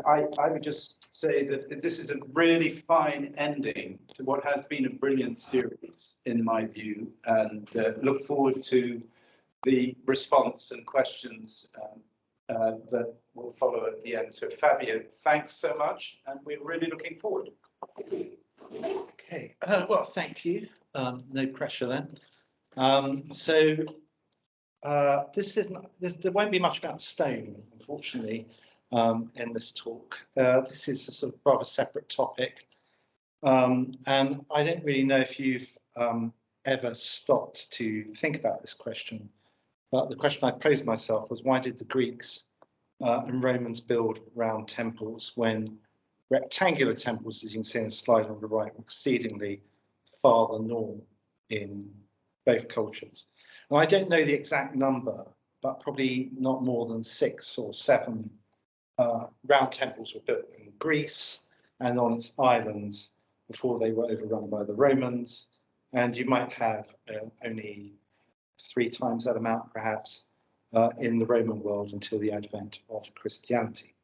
I would just say that this is a really fine ending to what has been a brilliant series, in my view, and look forward to the response and questions that will follow at the end. So Fabio, thanks so much, and we're really looking forward. Okay, well, thank you. No pressure then. There won't be much about stone, unfortunately, in this talk. This is a sort of rather separate topic, and I don't really know if you've ever stopped to think about this question. But the question I posed myself was, why did the Greeks and Romans build round temples when rectangular temples, as you can see in the slide on the right, were exceedingly far the norm in both cultures? And I don't know the exact number, but probably not more than 6 or 7 round temples were built in Greece and on its islands before they were overrun by the Romans. And you might have only 3 times that amount, perhaps, in the Roman world until the advent of Christianity.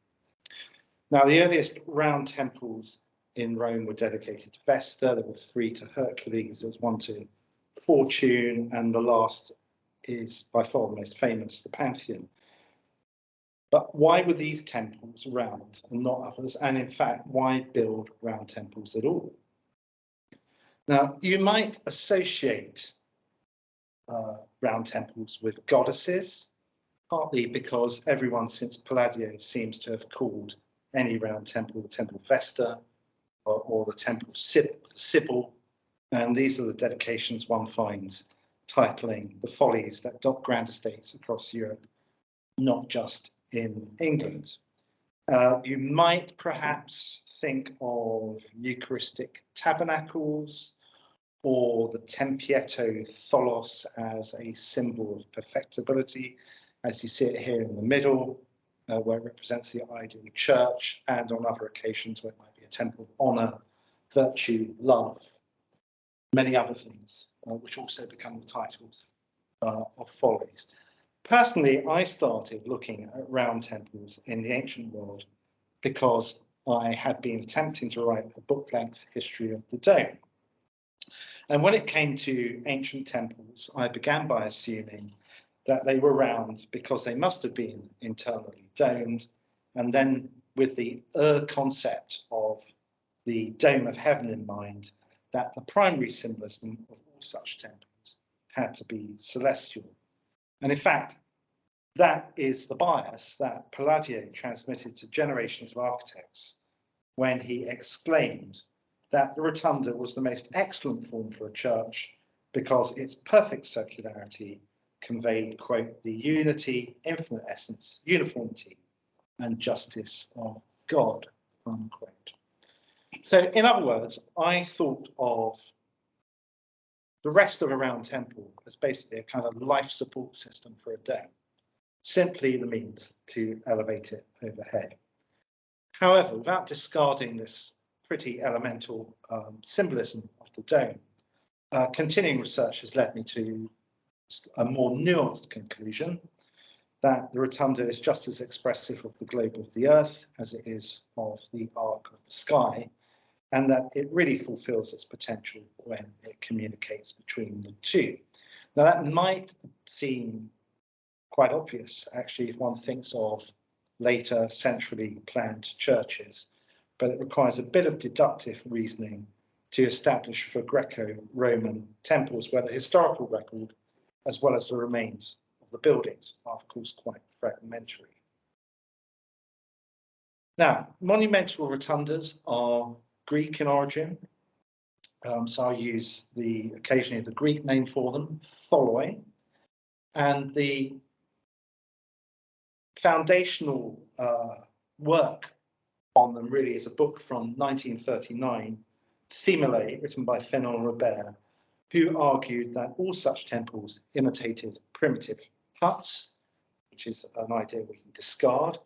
Now, the earliest round temples in Rome were dedicated to Vesta. There were 3 to Hercules. There was 1 to Fortune, and the last is by far the most famous, the Pantheon. But why were these temples round and not others? And in fact, why build round temples at all? Now, you might associate round temples with goddesses, partly because everyone since Palladio seems to have called any round temple the Temple Vesta or the Temple Sibyl, and these are the dedications one finds titling the follies that dot grand estates across Europe, not just in England. You might perhaps think of Eucharistic tabernacles or the Tempietto tholos as a symbol of perfectibility, as you see it here in the middle, where it represents the ideal church, and on other occasions where it might be a temple of honor, virtue, love, many other things, which also become the titles of follies. Personally, I started looking at round temples in the ancient world because I had been attempting to write a book-length history of the dome. And when it came to ancient temples, I began by assuming that they were round because they must have been internally domed, and then with the concept of the dome of heaven in mind, that the primary symbolism of all such temples had to be celestial. And in fact, that is the bias that Palladio transmitted to generations of architects when he exclaimed that the rotunda was the most excellent form for a church because its perfect circularity conveyed, quote, the unity, infinite essence, uniformity, and justice of God, unquote. So in other words, I thought of the rest of a round temple as basically a kind of life support system for a dome, simply the means to elevate it overhead. However, without discarding this pretty elemental symbolism of the dome, continuing research has led me to a more nuanced conclusion that the rotunda is just as expressive of the globe of the earth as it is of the arc of the sky, and that it really fulfills its potential when it communicates between the two. Now, that might seem quite obvious, actually, if one thinks of later centrally planned churches, but it requires a bit of deductive reasoning to establish for Greco-Roman temples where the historical record, as well as the remains of the buildings, are of course quite fragmentary. Now, monumental rotundas are Greek in origin, so I'll use occasionally the Greek name for them, tholoi, and the foundational work on them really is a book from 1939, Themelae, written by Fénelon Robert, who argued that all such temples imitated primitive huts, which is an idea we can discard,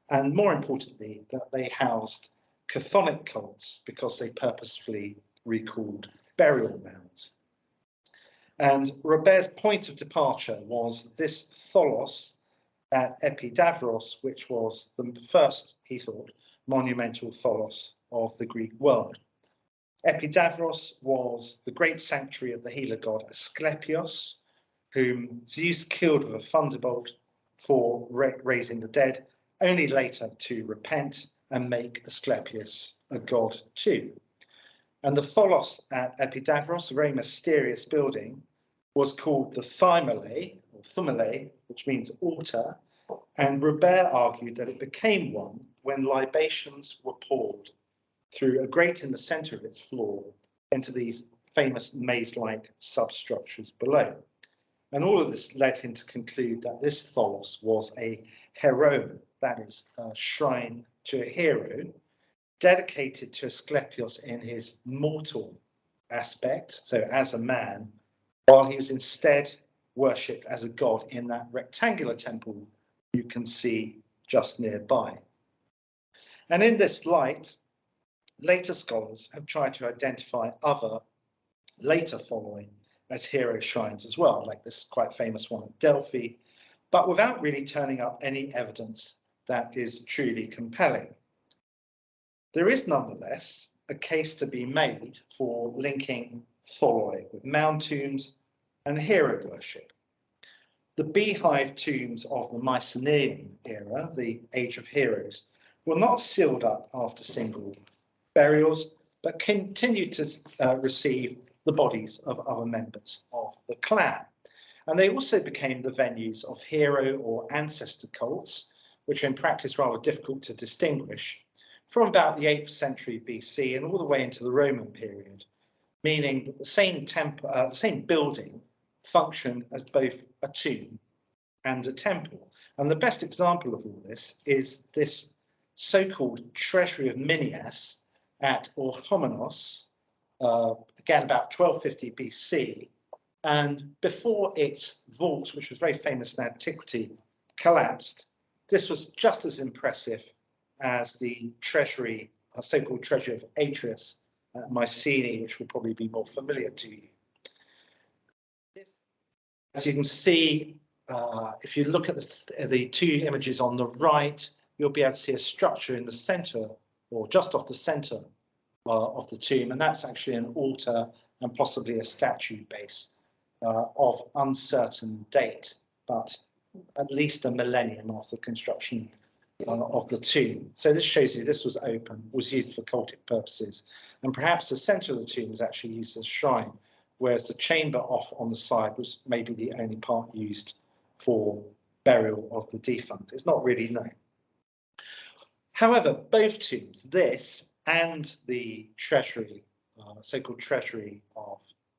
and more importantly, that they housed chthonic cults because they purposefully recalled burial mounds. And Robert's point of departure was this tholos at Epidavros, which was the first, he thought, monumental tholos of the Greek world. Epidavros was the great sanctuary of the healer god Asclepios, whom Zeus killed with a thunderbolt for raising the dead, only later to repent and make Asclepius a god too. And the tholos at Epidavros, a very mysterious building, was called the Thymale, which means altar, and Robert argued that it became one when libations were poured through a grate in the centre of its floor into these famous maze-like substructures below. And all of this led him to conclude that this tholos was a heroon, that is, a shrine to a hero, dedicated to Asclepios in his mortal aspect, so as a man, while he was instead worshipped as a god in that rectangular temple you can see just nearby. And in this light, later scholars have tried to identify other later following as hero shrines as well, like this quite famous one at Delphi, but without really turning up any evidence that is truly compelling. There is nonetheless a case to be made for linking tholoi with mound tombs and hero worship. The beehive tombs of the Mycenaean era, the Age of Heroes, were not sealed up after single burials, but continued to receive the bodies of other members of the clan. And they also became the venues of hero or ancestor cults, which are in practice rather difficult to distinguish, from about the 8th century BC and all the way into the Roman period, meaning that the same building functioned as both a tomb and a temple. And the best example of all this is this so-called treasury of Minias at Orchomenos, again about 1250 BC, and before its vault, which was very famous in antiquity, collapsed, this was just as impressive as the treasury, so-called treasury of Atreus at Mycenae, which will probably be more familiar to you. This, as you can see, if you look at the two images on the right, you'll be able to see a structure in the center, or just off the center of the tomb, and that's actually an altar and possibly a statue base of uncertain date, but at least a millennium after construction of the tomb. So this shows you this was open, was used for cultic purposes, and perhaps the center of the tomb was actually used as a shrine, whereas the chamber off on the side was maybe the only part used for burial of the defunct. It's not really known. However, both tombs, this and the treasury, so-called treasury of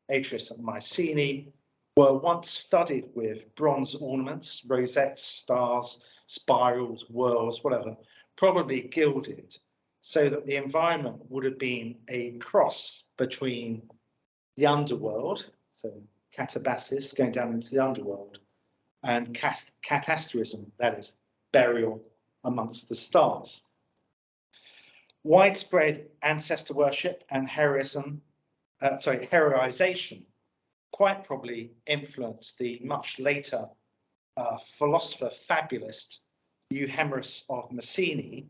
Atreus at Mycenae, were once studded with bronze ornaments, rosettes, stars, spirals, whorls, whatever, probably gilded, so that the environment would have been a cross between the underworld, so catabasis, going down into the underworld, and catasterism, that is, burial amongst the stars. Widespread ancestor worship and heroization quite probably influenced the much later philosopher fabulist Euhemerus of Messene,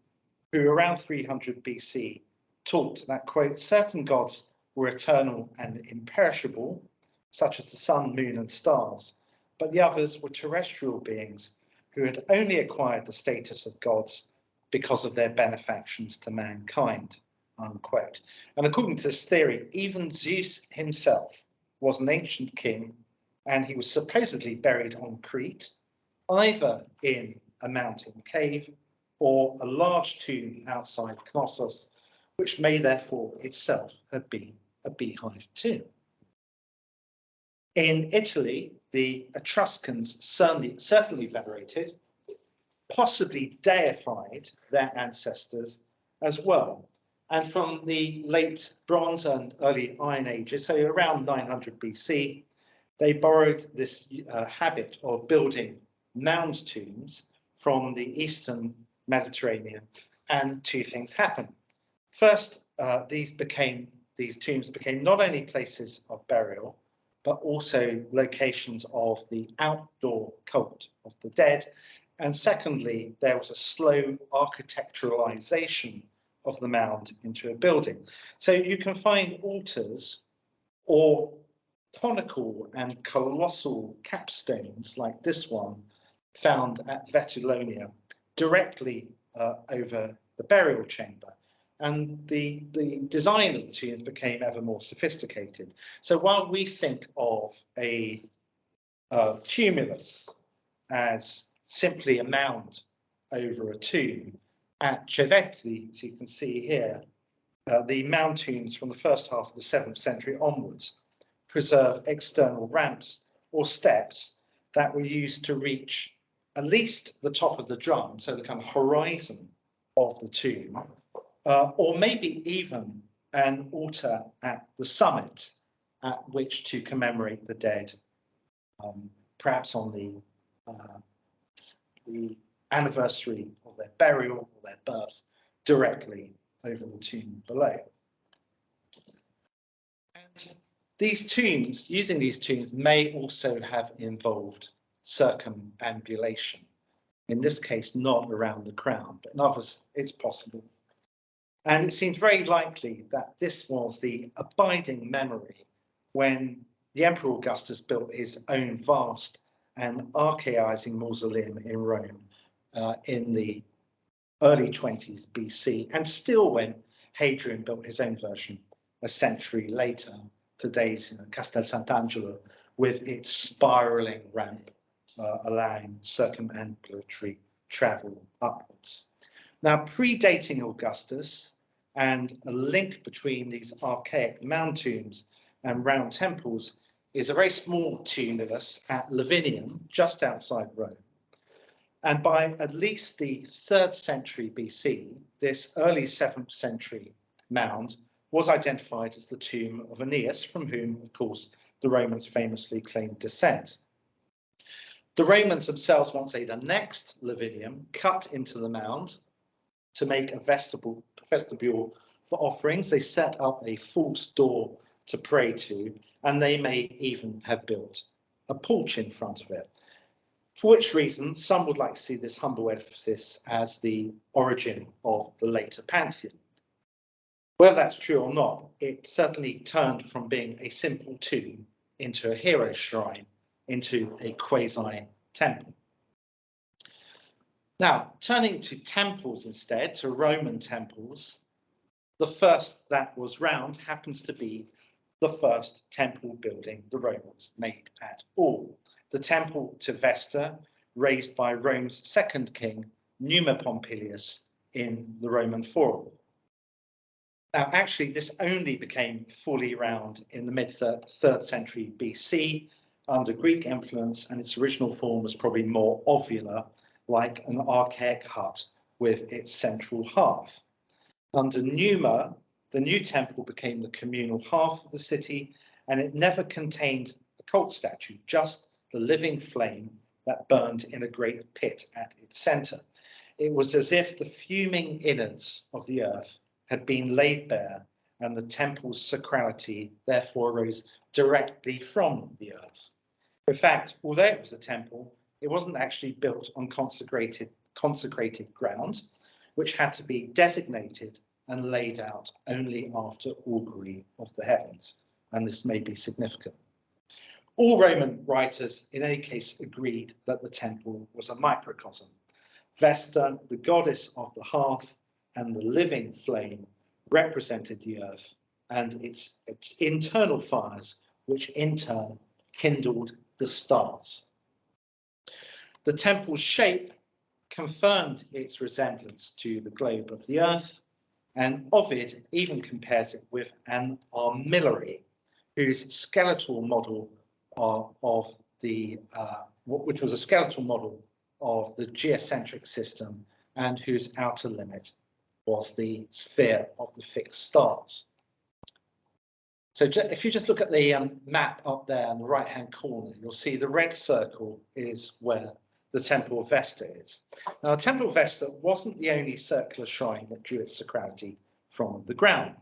who around 300 BC taught that, quote, certain gods were eternal and imperishable, such as the sun, moon, and stars, but the others were terrestrial beings who had only acquired the status of gods because of their benefactions to mankind, unquote. And according to this theory, even Zeus himself was an ancient king, and he was supposedly buried on Crete, either in a mountain cave or a large tomb outside Knossos, which may therefore itself have been a beehive tomb. In Italy, the Etruscans certainly venerated, possibly deified their ancestors as well. And from the late Bronze and early Iron Ages, so around 900 BC, they borrowed this habit of building mound tombs from the Eastern Mediterranean, and two things happened. First, these tombs became not only places of burial, but also locations of the outdoor cult of the dead, And secondly, there was a slow architecturalization of the mound into a building. So you can find altars or conical and colossal capstones like this one found at Vetulonia directly over the burial chamber. And the design of the tombs became ever more sophisticated. So while we think of a tumulus as simply a mound over a tomb, at Cervetri, as you can see here, the mound tombs from the first half of the 7th century onwards preserve external ramps or steps that were used to reach at least the top of the drum, so the kind of horizon of the tomb, or maybe even an altar at the summit at which to commemorate the dead, perhaps on the anniversary of their burial or their birth, directly over the tomb below. And these tombs, using these tombs, may also have involved circumambulation. In this case, not around the crown, but in others, it's possible. And it seems very likely that this was the abiding memory when the Emperor Augustus built his own vast and archaizing mausoleum in Rome in the early 20s BC, and still when Hadrian built his own version a century later, today's Castel Sant'Angelo, with its spiraling ramp allowing circumambulatory travel upwards. Now, predating Augustus and a link between these archaic mound tombs and round temples is a very small tumulus at Lavinium, just outside Rome. And by at least the 3rd century BC, this early 7th century mound was identified as the tomb of Aeneas, from whom, of course, the Romans famously claimed descent. The Romans themselves, once they'd annexed Lavinium, cut into the mound to make a vestibule for offerings. They set up a false door to pray to, and they may even have built a porch in front of it. For which reason, some would like to see this humble edifice as the origin of the later Pantheon. Whether that's true or not, it certainly turned from being a simple tomb into a hero shrine, into a quasi-temple. Now, turning to temples instead, to Roman temples, the first that was round happens to be the first temple building the Romans made at all. The temple to Vesta, raised by Rome's second king, Numa Pompilius, in the Roman Forum. Now, actually, this only became fully round in the mid-3rd century BC under Greek influence, and its original form was probably more ovular, like an archaic hut with its central hearth. Under Numa, the new temple became the communal hearth of the city, and it never contained a cult statue, just the living flame that burned in a great pit at its center. It was as if the fuming innards of the earth had been laid bare, and the temple's sacrality therefore arose directly from the earth. In fact, although it was a temple, it wasn't actually built on consecrated ground, which had to be designated and laid out only after augury of the heavens, and this may be significant. All Roman writers, in any case, agreed that the temple was a microcosm. Vesta, the goddess of the hearth and the living flame, represented the earth and its internal fires, which in turn kindled the stars. The temple's shape confirmed its resemblance to the globe of the earth, and Ovid even compares it with an armillary, whose skeletal model which was a skeletal model of the geocentric system, and whose outer limit was the sphere of the fixed stars. So if you just look at the map up there in the right-hand corner, you'll see the red circle is where the Temple of Vesta is. Now, the Temple of Vesta wasn't the only circular shrine that drew its sacrality from the ground.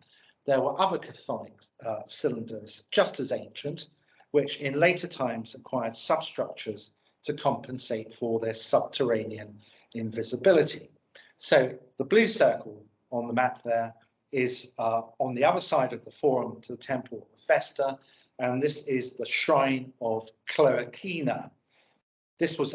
There were other Chthonic cylinders just as ancient, which in later times acquired substructures to compensate for their subterranean invisibility. So the blue circle on the map there is on the other side of the forum to the temple of Vesta, and this is the shrine of Cloacina. This was,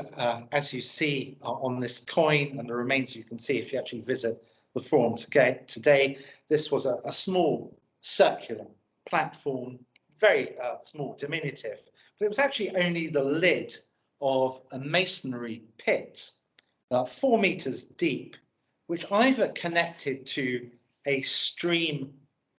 as you see on this coin and the remains you can see if you actually visit the forum today, this was a small circular platform, very small, diminutive, but it was actually only the lid of a masonry pit, 4 meters deep, which either connected to a stream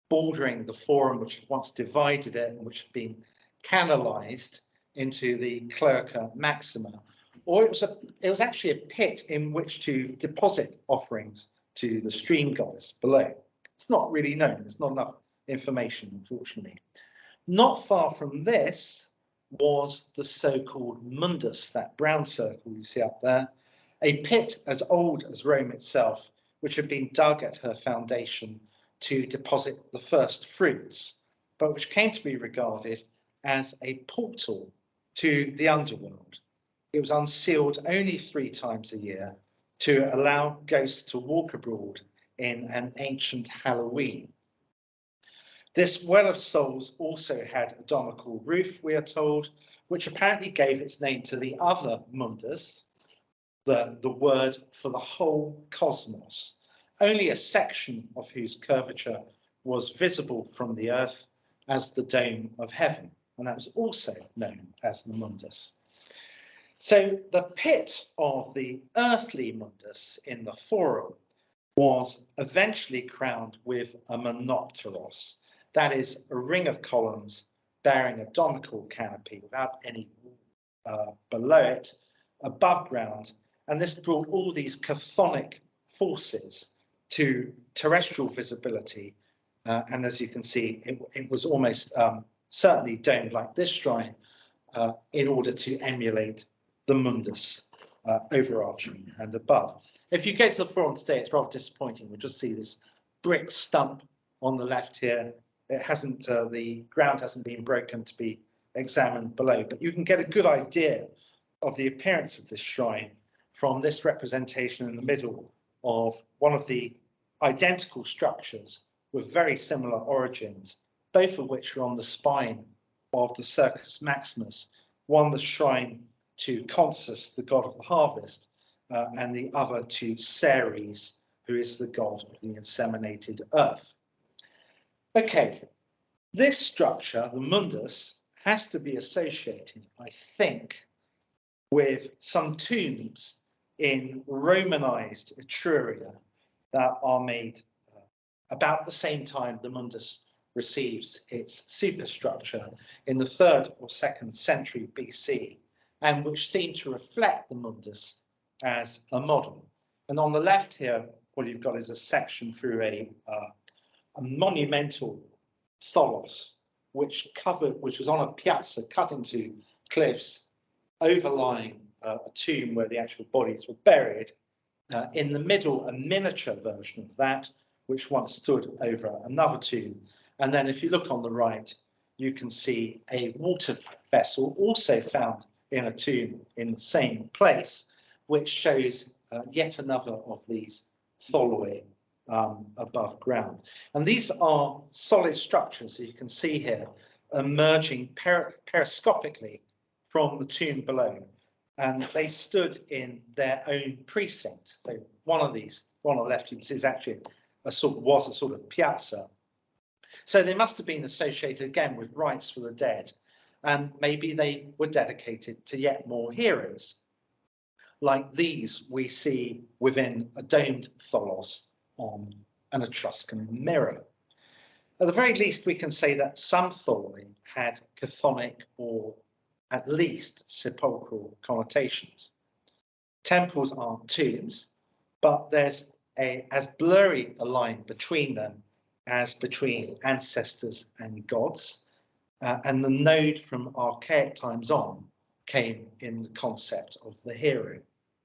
bordering the forum, which once divided it and which had been canalized into the Cloaca Maxima, or it was actually a pit in which to deposit offerings to the stream goddess below. It's not really known. There's not enough information, unfortunately. Not far from this was the so-called mundus, that brown circle you see up there, a pit as old as Rome itself, which had been dug at her foundation to deposit the first fruits, but which came to be regarded as a portal to the underworld. It was unsealed only 3 times a year to allow ghosts to walk abroad in an ancient Halloween. This well of souls also had a domical roof, we are told, which apparently gave its name to the other mundus, the word for the whole cosmos, only a section of whose curvature was visible from the earth as the dome of heaven, and that was also known as the mundus. So the pit of the earthly mundus in the forum was eventually crowned with a monopteros, that is, a ring of columns bearing a domical canopy without any below it, above ground, and this brought all these chthonic forces to terrestrial visibility, and as you can see, it was almost certainly domed like this shrine in order to emulate the mundus overarching and above. If you go to the forum today, it's rather disappointing. We'll just see this brick stump on the left here. It hasn't, the ground hasn't been broken to be examined below, but you can get a good idea of the appearance of this shrine from this representation in the middle of one of the identical structures with very similar origins, both of which are on the spine of the Circus Maximus, one the shrine to Consus, the god of the harvest, and the other to Ceres, who is the god of the inseminated earth. Okay, this structure, the mundus, has to be associated, I think, with some tombs in Romanized Etruria that are made about the same time the mundus receives its superstructure in the 3rd or 2nd century BC, and which seem to reflect the mundus as a model. And on the left here, what you've got is a section through a monumental tholos, which was on a piazza cut into cliffs, overlying a tomb where the actual bodies were buried. In the middle, a miniature version of that, which once stood over another tomb. And then if you look on the right, you can see a water vessel also found in a tomb in the same place, which shows yet another of these tholoi above ground. And these are solid structures, as you can see here, emerging periscopically from the tomb below. And they stood in their own precinct. So one on the left, you can see is actually a sort of piazza. So they must have been associated again with rites for the dead, and maybe they were dedicated to yet more heroes, like these we see within a domed tholos on an Etruscan mirror. At the very least, we can say that some tholoi had chthonic or at least sepulchral connotations. Temples aren't tombs, but there's as blurry a line between them as between ancestors and gods, and the node from archaic times on came in the concept of the hero,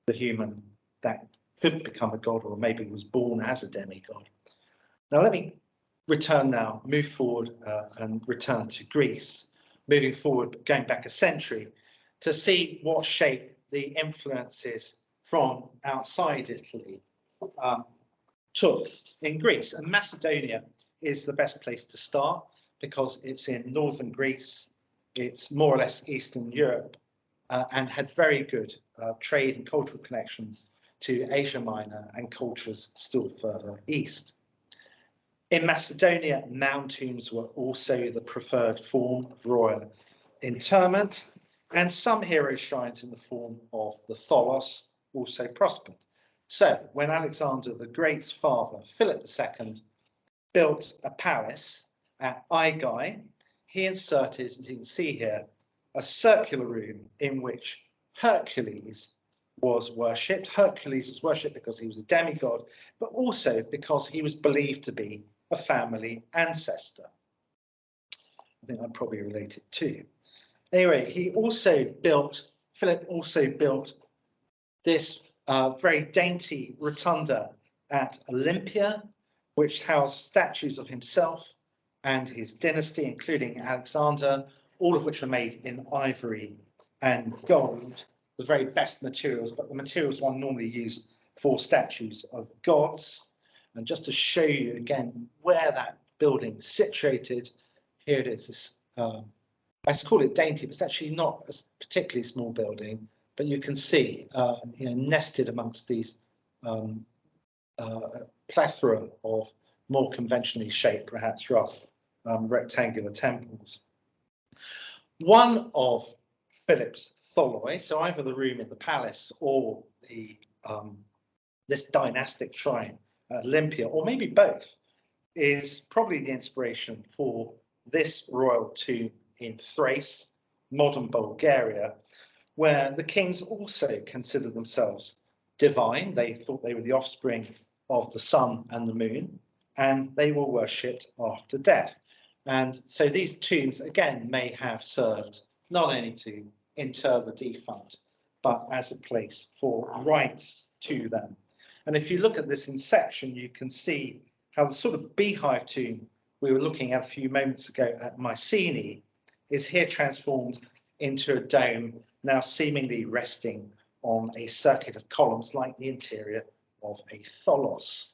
the human that could become a god or maybe was born as a demigod. Now let me move forward and return to Greece. Moving forward, going back a century, to see what shape the influences from outside Italy took in Greece. And Macedonia is the best place to start because it's in northern Greece, it's more or less Eastern Europe, and had very good trade and cultural connections to Asia Minor and cultures still further east. In Macedonia, mound tombs were also the preferred form of royal interment, and some hero shrines in the form of the tholos also prospered. So when Alexander the Great's father, Philip II, built a palace at Aigai, he inserted, as you can see here, a circular room in which Hercules was worshipped. Hercules was worshipped because he was a demigod, but also because he was believed to be a family ancestor. I think I'm probably related too. Anyway, Philip also built this very dainty rotunda at Olympia, which housed statues of himself and his dynasty, including Alexander, all of which were made in ivory and gold, the very best materials, but the materials one normally used for statues of gods. And just to show you again where that building is situated, here it is. This, I call it dainty, but it's actually not a particularly small building, but you can see, nested amongst these plethora of more conventionally shaped, perhaps rough, rectangular temples. One of Philip's tholoi, so either the room in the palace or the this dynastic shrine at Olympia, or maybe both, is probably the inspiration for this royal tomb in Thrace, modern Bulgaria, where the kings also considered themselves divine. They thought they were the offspring of the sun and the moon, and they were worshipped after death. And so these tombs, again, may have served not only to inter the defunct, but as a place for rites to them. And if you look at this in section, you can see how the sort of beehive tomb we were looking at a few moments ago at Mycenae is here transformed into a dome, now seemingly resting on a circuit of columns like the interior of a tholos.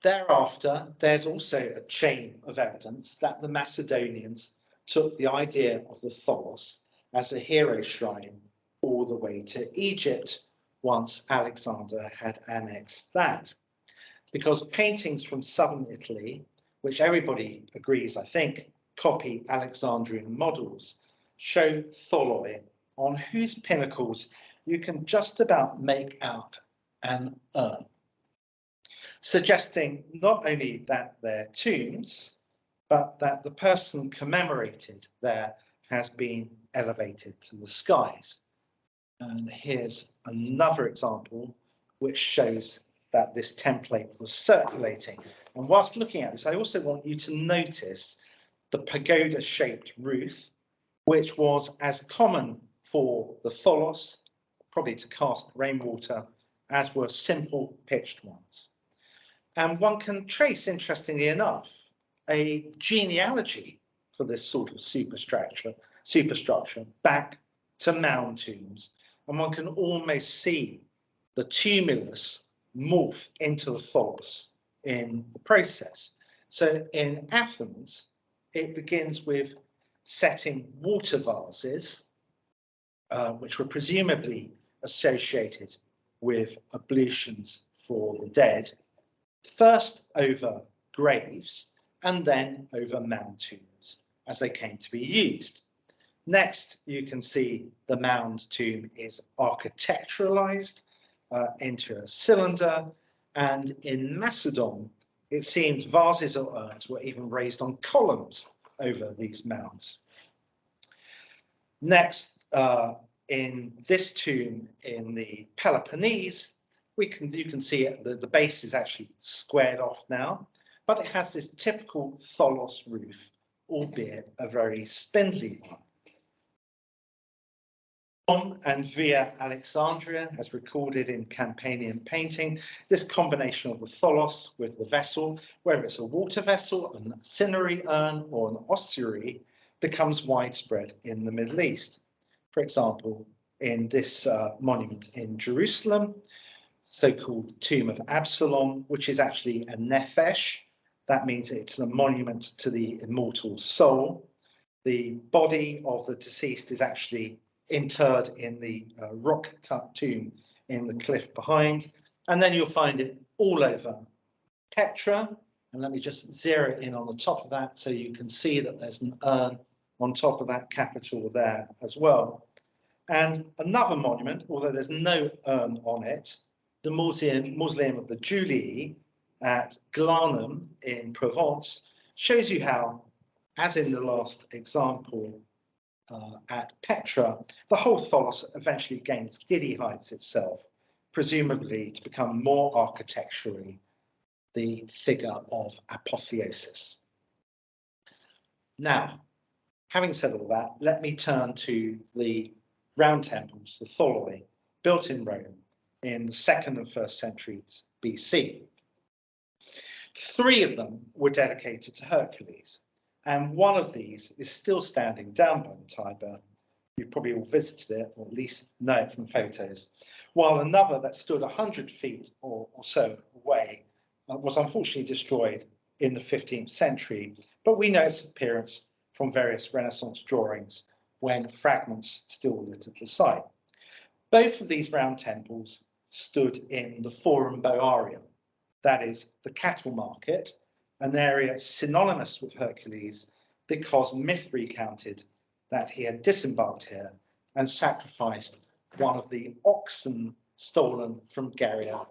Thereafter, there's also a chain of evidence that the Macedonians took the idea of the tholos as a hero shrine all the way to Egypt once Alexander had annexed that. Because paintings from southern Italy, which everybody agrees, I think, copy Alexandrian models, show tholoi on whose pinnacles you can just about make out an urn, suggesting not only that they're tombs, but that the person commemorated there has been elevated to the skies. And here's another example which shows that this template was circulating. And whilst looking at this, I also want you to notice the pagoda-shaped roof, which was as common for the tholos, probably to cast rainwater, as were simple pitched ones. And one can trace, interestingly enough, a genealogy for this sort of superstructure back to mound tombs. And one can almost see the tumulus morph into the tholos in the process. So in Athens, it begins with setting water vases, which were presumably associated with ablutions for the dead, first over graves and then over mound tombs as they came to be used. Next, you can see the mound tomb is architecturalized into a cylinder, and in Macedon, it seems vases or urns were even raised on columns over these mounds. Next, in this tomb in the Peloponnese, you can see it, the base is actually squared off now, but it has this typical tholos roof, albeit a very spindly one. On and via Alexandria, as recorded in Campanian painting, this combination of the tholos with the vessel, whether it's a water vessel, an cinerary urn, or an ossuary, becomes widespread in the Middle East. for example, in this monument in Jerusalem, so-called Tomb of Absalom, which is actually a nephesh. That means it's a monument to the immortal soul. The body of the deceased is actually interred in the rock-cut tomb in the cliff behind. And then you'll find it all over Petra. And let me just zero in on the top of that so you can see that there's an urn on top of that capital there as well. And another monument, although there's no urn on it, the Mausoleum of the Julii at Glanum in Provence, shows you how, as in the last example at Petra, the whole tholos eventually gains giddy heights itself, presumably to become more architecturally the figure of apotheosis. Now, having said all that, let me turn to the round temples, the tholoi, built in Rome in the 2nd and 1st centuries BC. 3 of them were dedicated to Hercules, and one of these is still standing down by the Tiber. You've probably all visited it, or at least know it from photos, while another that stood 100 feet or so away was unfortunately destroyed in the 15th century, but we know its appearance from various Renaissance drawings when fragments still littered the site. Both of these round temples stood in the Forum Boarium, that is the cattle market, an area synonymous with Hercules because myth recounted that he had disembarked here and sacrificed one of the oxen stolen from Geryon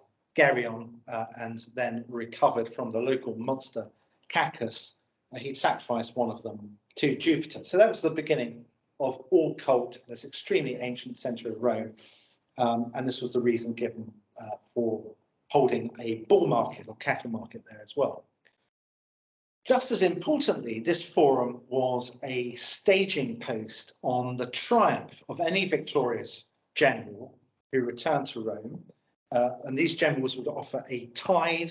and then recovered from the local monster Cacus. He'd sacrificed one of them to Jupiter. So that was the beginning of all cult, this extremely ancient centre of Rome. And this was the reason given for holding a bull market or cattle market there as well. Just as importantly, this forum was a staging post on the triumph of any victorious general who returned to Rome. And these generals would offer a tithe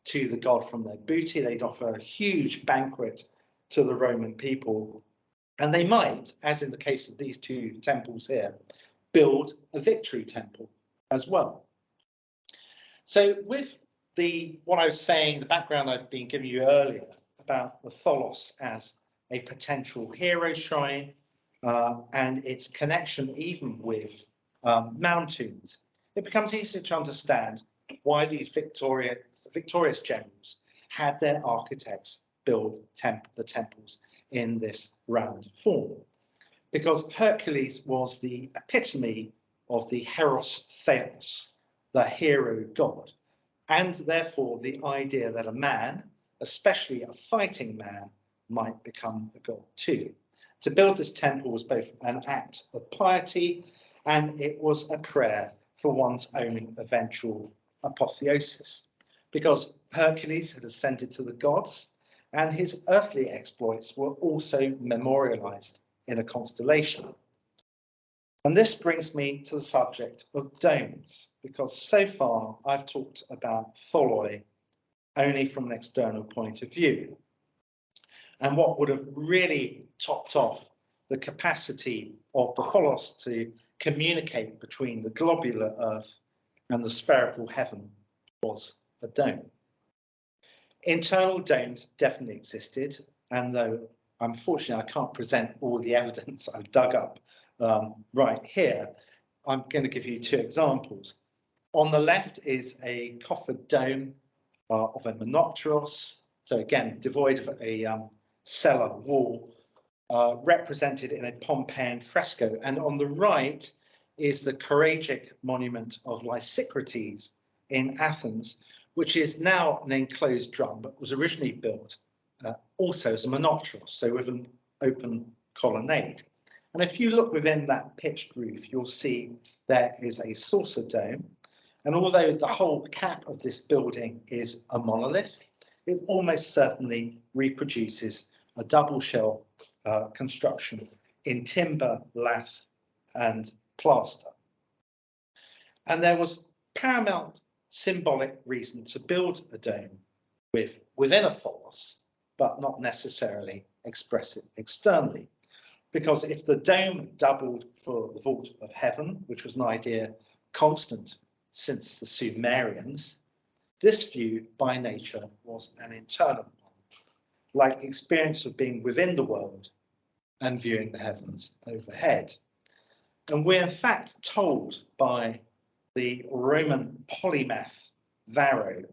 to the god from their booty. They'd offer a huge banquet to the Roman people. And they might, as in the case of these 2 temples here, build a victory temple as well. So with what I was saying, the background I've been giving you earlier about the tholos as a potential hero shrine and its connection even with mound tombs, it becomes easier to understand why these victorious generals had their architects build the temples in this round form. Because Hercules was the epitome of the heros theos, the hero god, and therefore the idea that a man, especially a fighting man, might become a god too. To build this temple was both an act of piety and it was a prayer for one's own eventual apotheosis, because Hercules had ascended to the gods and his earthly exploits were also memorialized in a constellation. And this brings me to the subject of domes, because so far I've talked about tholoi only from an external point of view. And what would have really topped off the capacity of the tholos to communicate between the globular earth and the spherical heaven was a dome. Internal domes definitely existed, and though unfortunately I can't present all the evidence I've dug up right here, I'm going to give you 2 examples. On the left is a coffered dome of a monopteros, so again devoid of a cellar wall, represented in a Pompeian fresco, and on the right is the choragic monument of Lysicrates in Athens, which is now an enclosed drum, but was originally built also as a monopteros, so with an open colonnade. And if you look within that pitched roof, you'll see there is a saucer dome. And although the whole cap of this building is a monolith, it almost certainly reproduces a double shell construction in timber, lath, and plaster. And there was paramount symbolic reason to build a dome within a tholos, but not necessarily express it externally. because if the dome doubled for the vault of heaven, which was an idea constant since the Sumerians, this view by nature was an internal one, like the experience of being within the world and viewing the heavens overhead. And we're in fact told by the Roman polymath Varro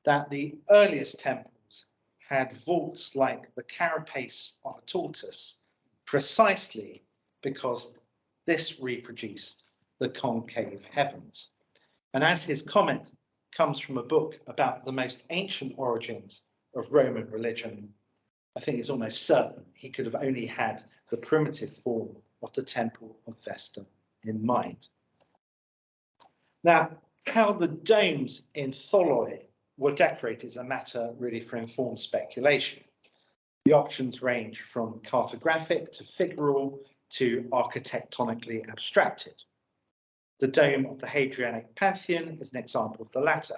that the earliest temples had vaults like the carapace of a tortoise, precisely because this reproduced the concave heavens. And as his comment comes from a book about the most ancient origins of Roman religion, I think it's almost certain he could have only had the primitive form of the Temple of Vesta in mind. Now, how the domes in Tholoi were decorated is a matter really for informed speculation. The options range from cartographic to figural to architectonically abstracted. The dome of the Hadrianic Pantheon is an example of the latter,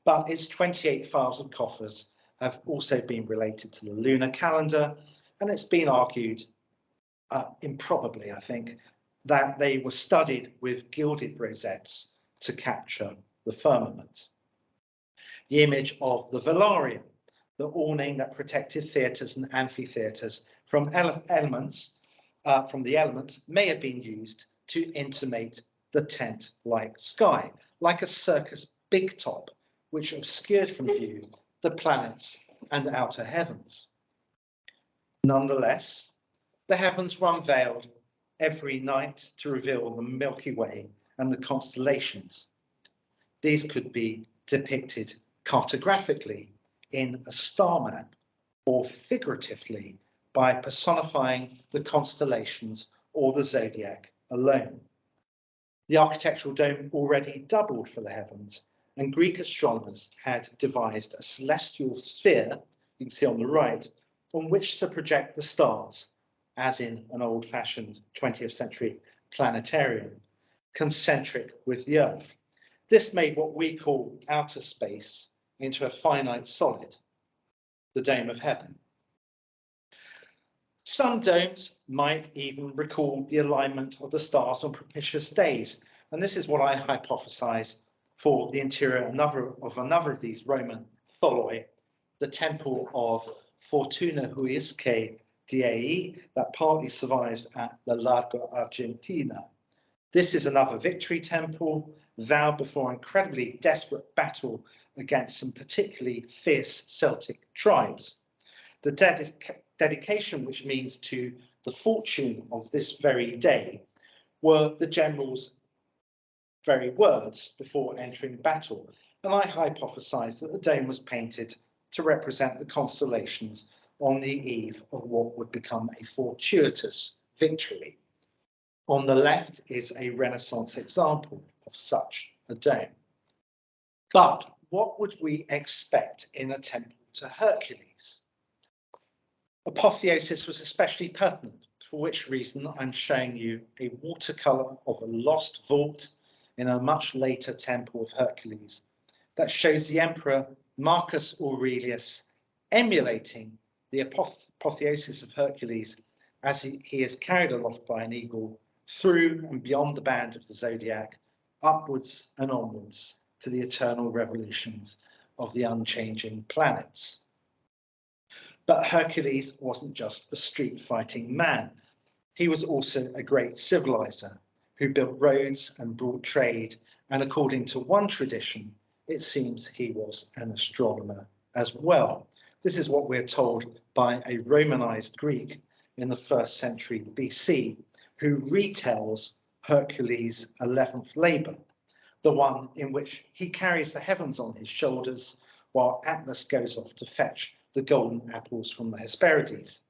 but its 28,000 coffers have also been related to the lunar calendar, and it's been argued, improbably I think, that they were studied with gilded rosettes to capture the firmament. The image of the velarium, the awning that protected theatres and amphitheatres from the elements, may have been used to intimate the tent-like sky, like a circus big top, which obscured from view the planets and outer heavens. Nonetheless, the heavens were unveiled every night to reveal the Milky Way and the constellations. These could be depicted cartographically in a star map or figuratively by personifying the constellations or the zodiac alone. The architectural dome already doubled for the heavens, and Greek astronomers had devised a celestial sphere, you can see on the right, on which to project the stars, as in an old-fashioned 20th century planetarium, concentric with the Earth. This made what we call outer space into a finite solid, the dome of heaven. Some domes might even recall the alignment of the stars on propitious days, and this is what I hypothesize for the interior of another of these Roman tholoi, the temple of Fortuna Huisque Dei that partly survives at the Largo Argentina. This is another victory temple, vowed before an incredibly desperate battle against some particularly fierce Celtic tribes. The dedication, which means to the fortune of this very day, were the general's very words before entering battle, and I hypothesize that the dome was painted to represent the constellations on the eve of what would become a fortuitous victory. On the left is a Renaissance example of such a dome. But what would we expect in a temple to Hercules? Apotheosis was especially pertinent, for which reason I'm showing you a watercolour of a lost vault in a much later temple of Hercules that shows the emperor Marcus Aurelius emulating the apotheosis of Hercules as he is carried aloft by an eagle through and beyond the band of the zodiac, upwards and onwards to the eternal revolutions of the unchanging planets. But Hercules wasn't just a street-fighting man. He was also a great civilizer who built roads and brought trade, and according to one tradition, it seems he was an astronomer as well. This is what we're told by a Romanized Greek in the 1st century BC, who retells Hercules' 11th labor, the one in which he carries the heavens on his shoulders while Atlas goes off to fetch the golden apples from the Hesperides.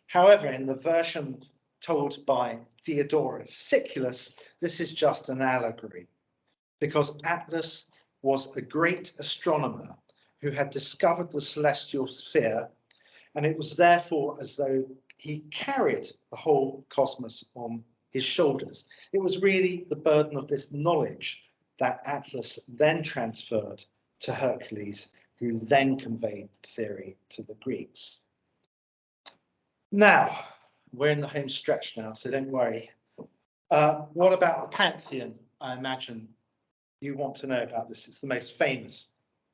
However, in the version told by Diodorus Siculus, this is just an allegory, because Atlas was a great astronomer who had discovered the celestial sphere, and it was therefore as though he carried the whole cosmos on his shoulders. It was really the burden of this knowledge that Atlas then transferred to Hercules, who then conveyed the theory to the Greeks. Now, we're in the home stretch now, so don't worry. What about the Pantheon? I imagine you want to know about this. It's the most famous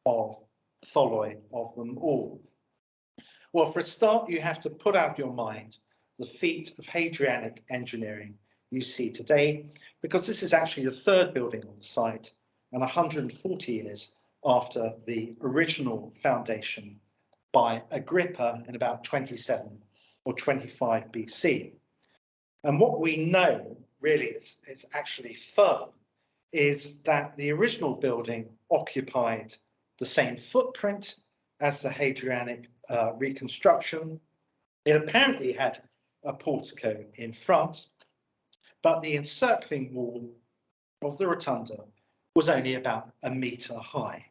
of tholoi of them all. Well, for a start, you have to put out of your mind the feat of Hadrianic engineering you see today, because this is actually the third building on the site and 140 years after the original foundation by Agrippa in about 27 or 25 BC. And what we know, really, it's actually firm, is that the original building occupied the same footprint as the Hadrianic reconstruction. It apparently had a portico in front, but the encircling wall of the rotunda was only about 1 meter high,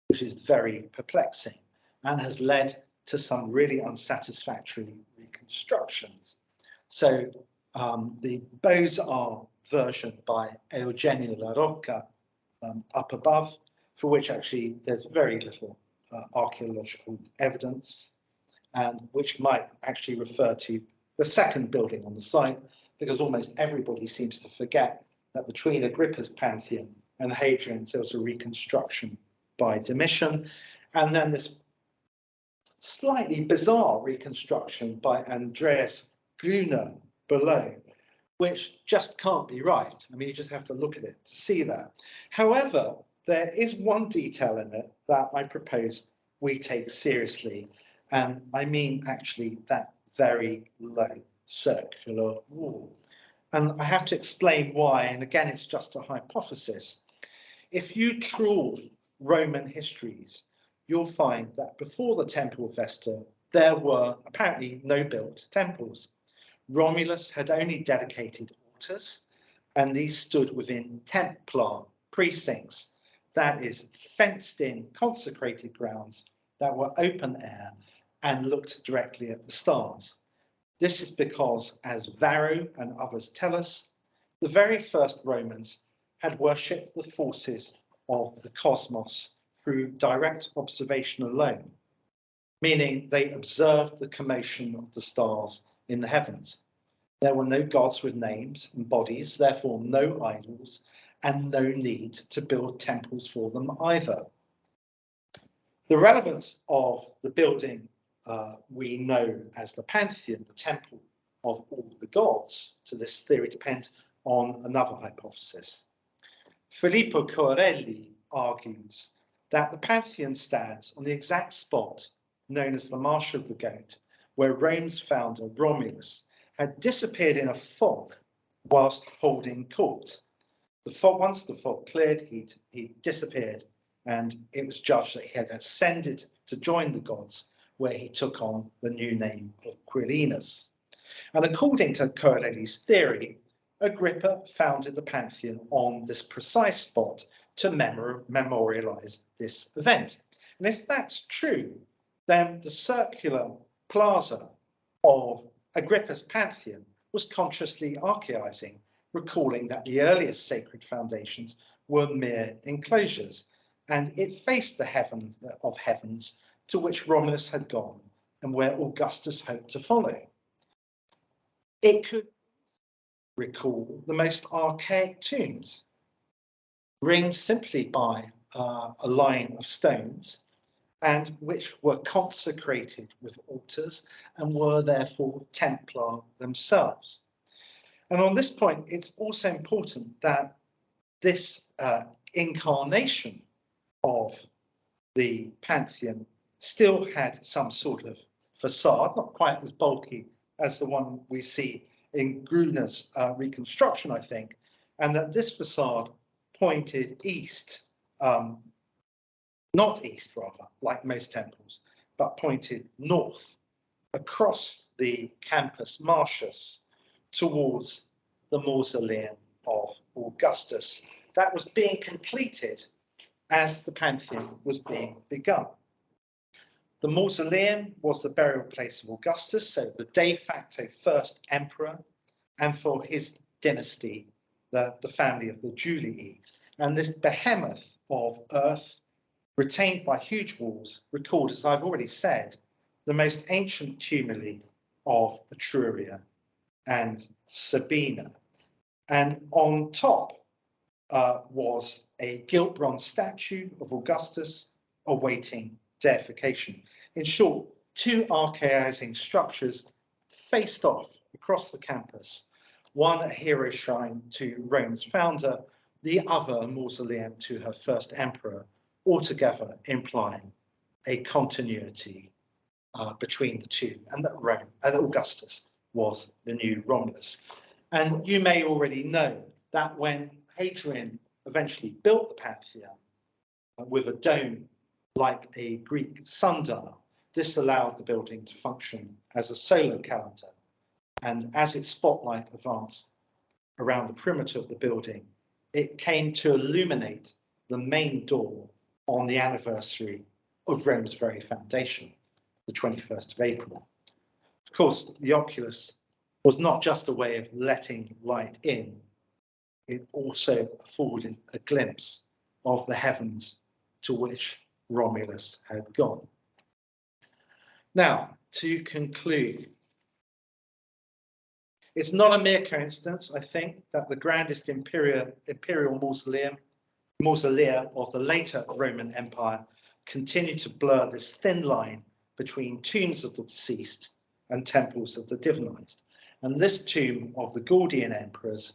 which is very perplexing and has led to some really unsatisfactory reconstructions. So the Beaux-Arts version by Eugenio La Rocca up above, for which actually there's very little archaeological evidence, and which might actually refer to the second building on the site, because almost everybody seems to forget that between Agrippa's Pantheon and Hadrian's there was a reconstruction by Domitian, and then this slightly bizarre reconstruction by Andreas Gruner below, which just can't be right. I mean, you just have to look at it to see that. However, there is one detail in it that I propose we take seriously, and I mean actually that very low circular wall. And I have to explain why, and again, it's just a hypothesis. If you trawl Roman histories, you'll find that before the Temple of Vesta, there were apparently no built temples. Romulus had only dedicated altars, and these stood within Templar precincts, that is, fenced in consecrated grounds that were open air and looked directly at the stars. This is because, as Varro and others tell us, the very first Romans had worshipped the forces of the cosmos through direct observation alone, meaning they observed the commotion of the stars in the heavens. There were no gods with names and bodies, therefore no idols, and no need to build temples for them either. The relevance of the building we know as the Pantheon, the temple of all the gods, to this theory depends on another hypothesis. Filippo Corelli argues that the Pantheon stands on the exact spot known as the Marsh of the Goat, where Rome's founder Romulus had disappeared in a fog whilst holding court. Once the fog cleared, he disappeared, and it was judged that he had ascended to join the gods, where he took on the new name of Quirinus. And according to Corelli's theory, Agrippa founded the Pantheon on this precise spot to memorialize this event. And if that's true, then the circular plaza of Agrippa's Pantheon was consciously archaizing, recalling that the earliest sacred foundations were mere enclosures, and it faced the heavens of heavens to which Romulus had gone and where Augustus hoped to follow. It could recall the most archaic tombs, ringed simply by a line of stones, and which were consecrated with altars and were therefore Templar themselves. And on this point, it's also important that this incarnation of the Pantheon still had some sort of facade, not quite as bulky as the one we see in Gruner's reconstruction, I think, and that this facade pointed east, not east rather, like most temples, but pointed north across the Campus Martius towards the mausoleum of Augustus that was being completed as the Pantheon was being begun. The mausoleum was the burial place of Augustus, so the de facto first emperor, and for his dynasty, the family of the Julii. And this behemoth of earth, retained by huge walls, records, as I've already said, the most ancient tumuli of Etruria and Sabina. And on top was a gilt bronze statue of Augustus awaiting deification. In short, two archaizing structures faced off across the campus, one a hero shrine to Rome's founder, the other a mausoleum to her first emperor, altogether implying a continuity between the two, and that Augustus was the new Romulus. And you may already know that when Hadrian eventually built the Pantheon with a dome like a Greek sundial, this allowed the building to function as a solar calendar. And as its spotlight advanced around the perimeter of the building, it came to illuminate the main door on the anniversary of Rome's very foundation, the 21st of April. Of course, the oculus was not just a way of letting light in, it also afforded a glimpse of the heavens to which Romulus had gone. Now, to conclude, it's not a mere coincidence, I think, that the grandest imperial mausolea of the later Roman Empire continued to blur this thin line between tombs of the deceased and temples of the divinized. And this tomb of the Gordian emperors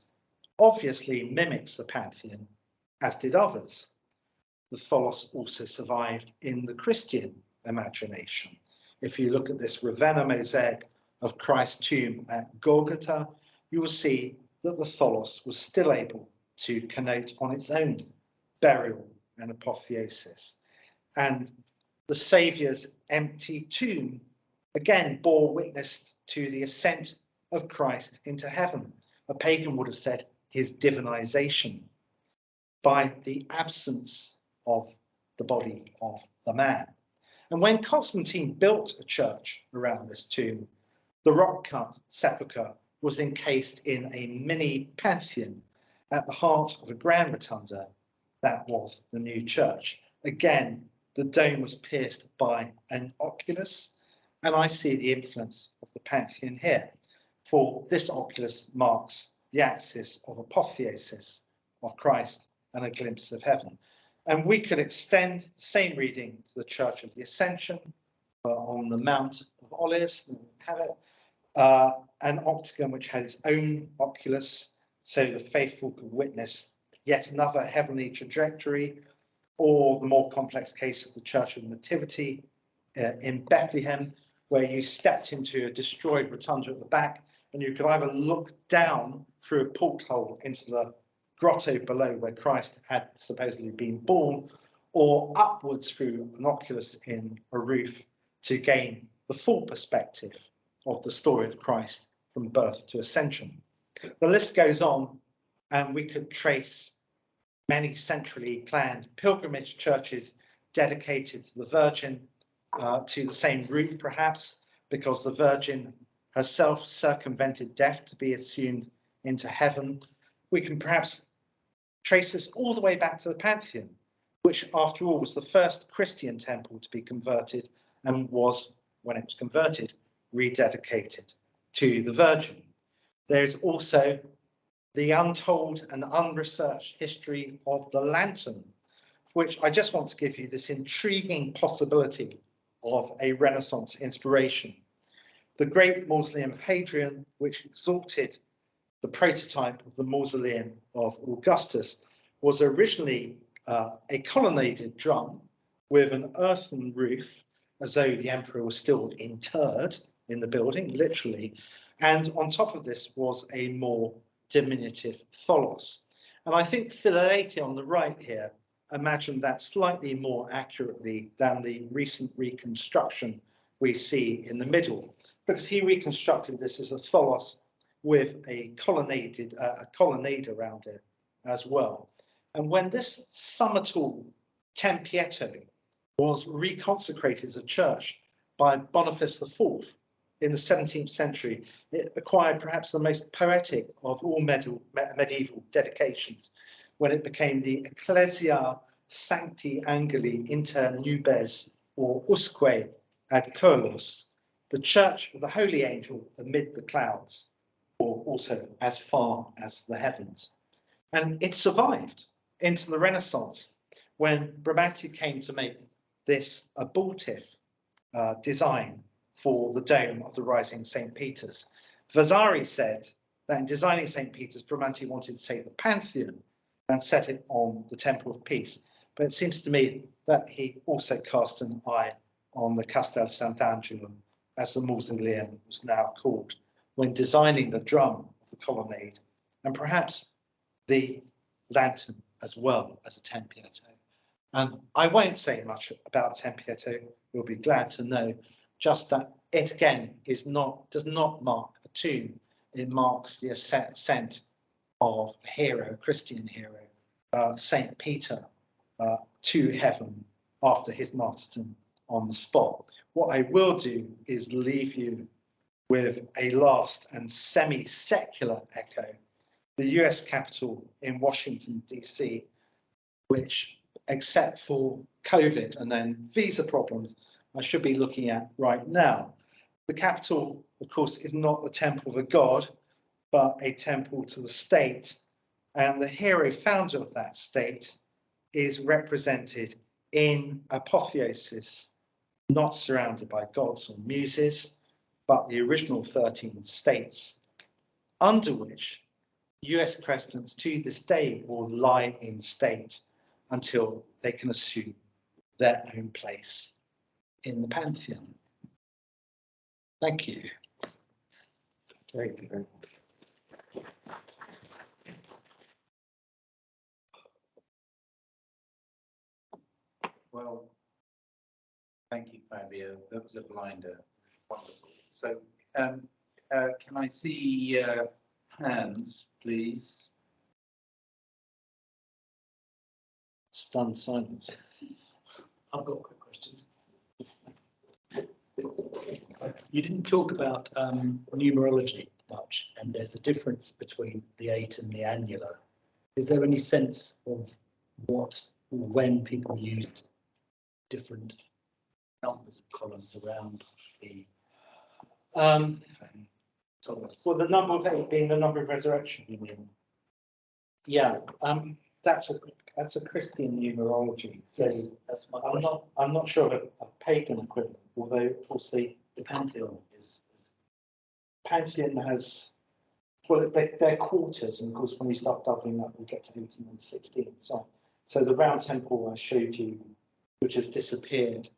obviously mimics the Pantheon, as did others. The Tholos also survived in the Christian imagination. If you look at this Ravenna mosaic of Christ's tomb at Golgotha, you will see that the Tholos was still able to connote on its own burial and apotheosis. And the Saviour's empty tomb again bore witness to the ascent of Christ into heaven. A pagan would have said his divinization by the absence of the body of the man. And when Constantine built a church around this tomb, the rock-cut sepulchre was encased in a mini pantheon at the heart of a grand rotunda that was the new church. Again, the dome was pierced by an oculus, and I see the influence of the Pantheon here, for this oculus marks the axis of apotheosis of Christ and a glimpse of heaven. And we could extend the same reading to the Church of the Ascension on the Mount of Olives, have it, an octagon which had its own oculus, so the faithful could witness yet another heavenly trajectory, or the more complex case of the Church of the Nativity in Bethlehem, where you stepped into a destroyed rotunda at the back, and you could either look down through a porthole into the grotto below where Christ had supposedly been born, or upwards through an oculus in a roof to gain the full perspective of the story of Christ from birth to ascension. The list goes on, and we could trace many centrally planned pilgrimage churches dedicated to the Virgin, to the same route perhaps, because the Virgin herself circumvented death to be assumed into heaven. We can perhaps trace this all the way back to the Pantheon, which after all was the first Christian temple to be converted, and was, when it was converted, rededicated to the Virgin. There is also the untold and unresearched history of the lantern, for which I just want to give you this intriguing possibility of a Renaissance inspiration. The great mausoleum of Hadrian, which exalted the prototype of the mausoleum of Augustus, was originally a colonnaded drum with an earthen roof, as though the emperor was still interred in the building, literally. And on top of this was a more diminutive tholos. And I think Philalethe on the right here imagined that slightly more accurately than the recent reconstruction we see in the middle, because he reconstructed this as a tholos with a colonnade around it as well. And when this Summertall Tempietto was reconsecrated as a church by Boniface IV in the 17th century, it acquired perhaps the most poetic of all medieval dedications, when it became the Ecclesia Sancti Angeli inter nubes, or Usque ad Coelos, the church of the holy angel amid the clouds, or also as far as the heavens. And it survived into the Renaissance when Bramante came to make this abortive design for the dome of the rising St. Peter's. Vasari said that in designing St. Peter's, Bramante wanted to take the Pantheon and set it on the Temple of Peace. But it seems to me that he also cast an eye on the Castel Sant'Angelo, as the Mausoleum was now called, when designing the drum of the colonnade, and perhaps the lantern as well as a Tempietto. And I won't say much about Tempietto. You'll be glad to know just that it again does not mark a tomb. It marks the ascent of a hero, a Christian hero, Saint Peter, to heaven after his martyrdom on the spot. What I will do is leave you with a last and semi-secular echo. The US Capitol in Washington, DC, which, except for COVID and then visa problems, I should be looking at right now. The Capitol, of course, is not the temple of a god, but a temple to the state. And the hero founder of that state is represented in apotheosis, not surrounded by gods or muses, but the original 13 states, under which US presidents to this day will lie in state until they can assume their own place in the Pantheon. Thank you. Thank you very much. Well, thank you, Fabio. That was a blinder. Wonderful. So, can I see hands, please? Stunned silence. I've got a quick question. You didn't talk about numerology much, and there's a difference between the 8 and the annular. Is there any sense of what or when people used different numbers of columns around the Thomas? Well, the number of 8 being the number of resurrection, you mean? Yeah, that's a Christian numerology. So Yes, that's my question. I'm not sure of a pagan equivalent, although of course the Pantheon is Pantheon has, well, they're quarters, and of course when you start doubling up, you get to 8 and then 16. So the round temple I showed you, which has disappeared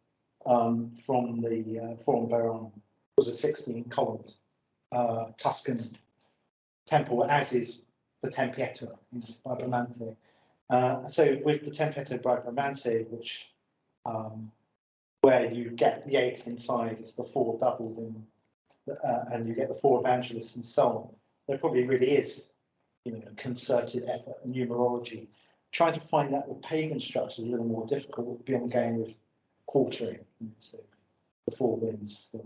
from the Forum Baron, was a 16 columned Tuscan temple, as is the Tempietto by Bramante. So with the Tempietto by Bramante, which where you get the 8 inside, is the 4 doubled in, and you get the 4 evangelists and so on. There probably really is, concerted effort and numerology. Trying to find that with pagan structures is a little more difficult beyond going with quartering. So the 4 winds, the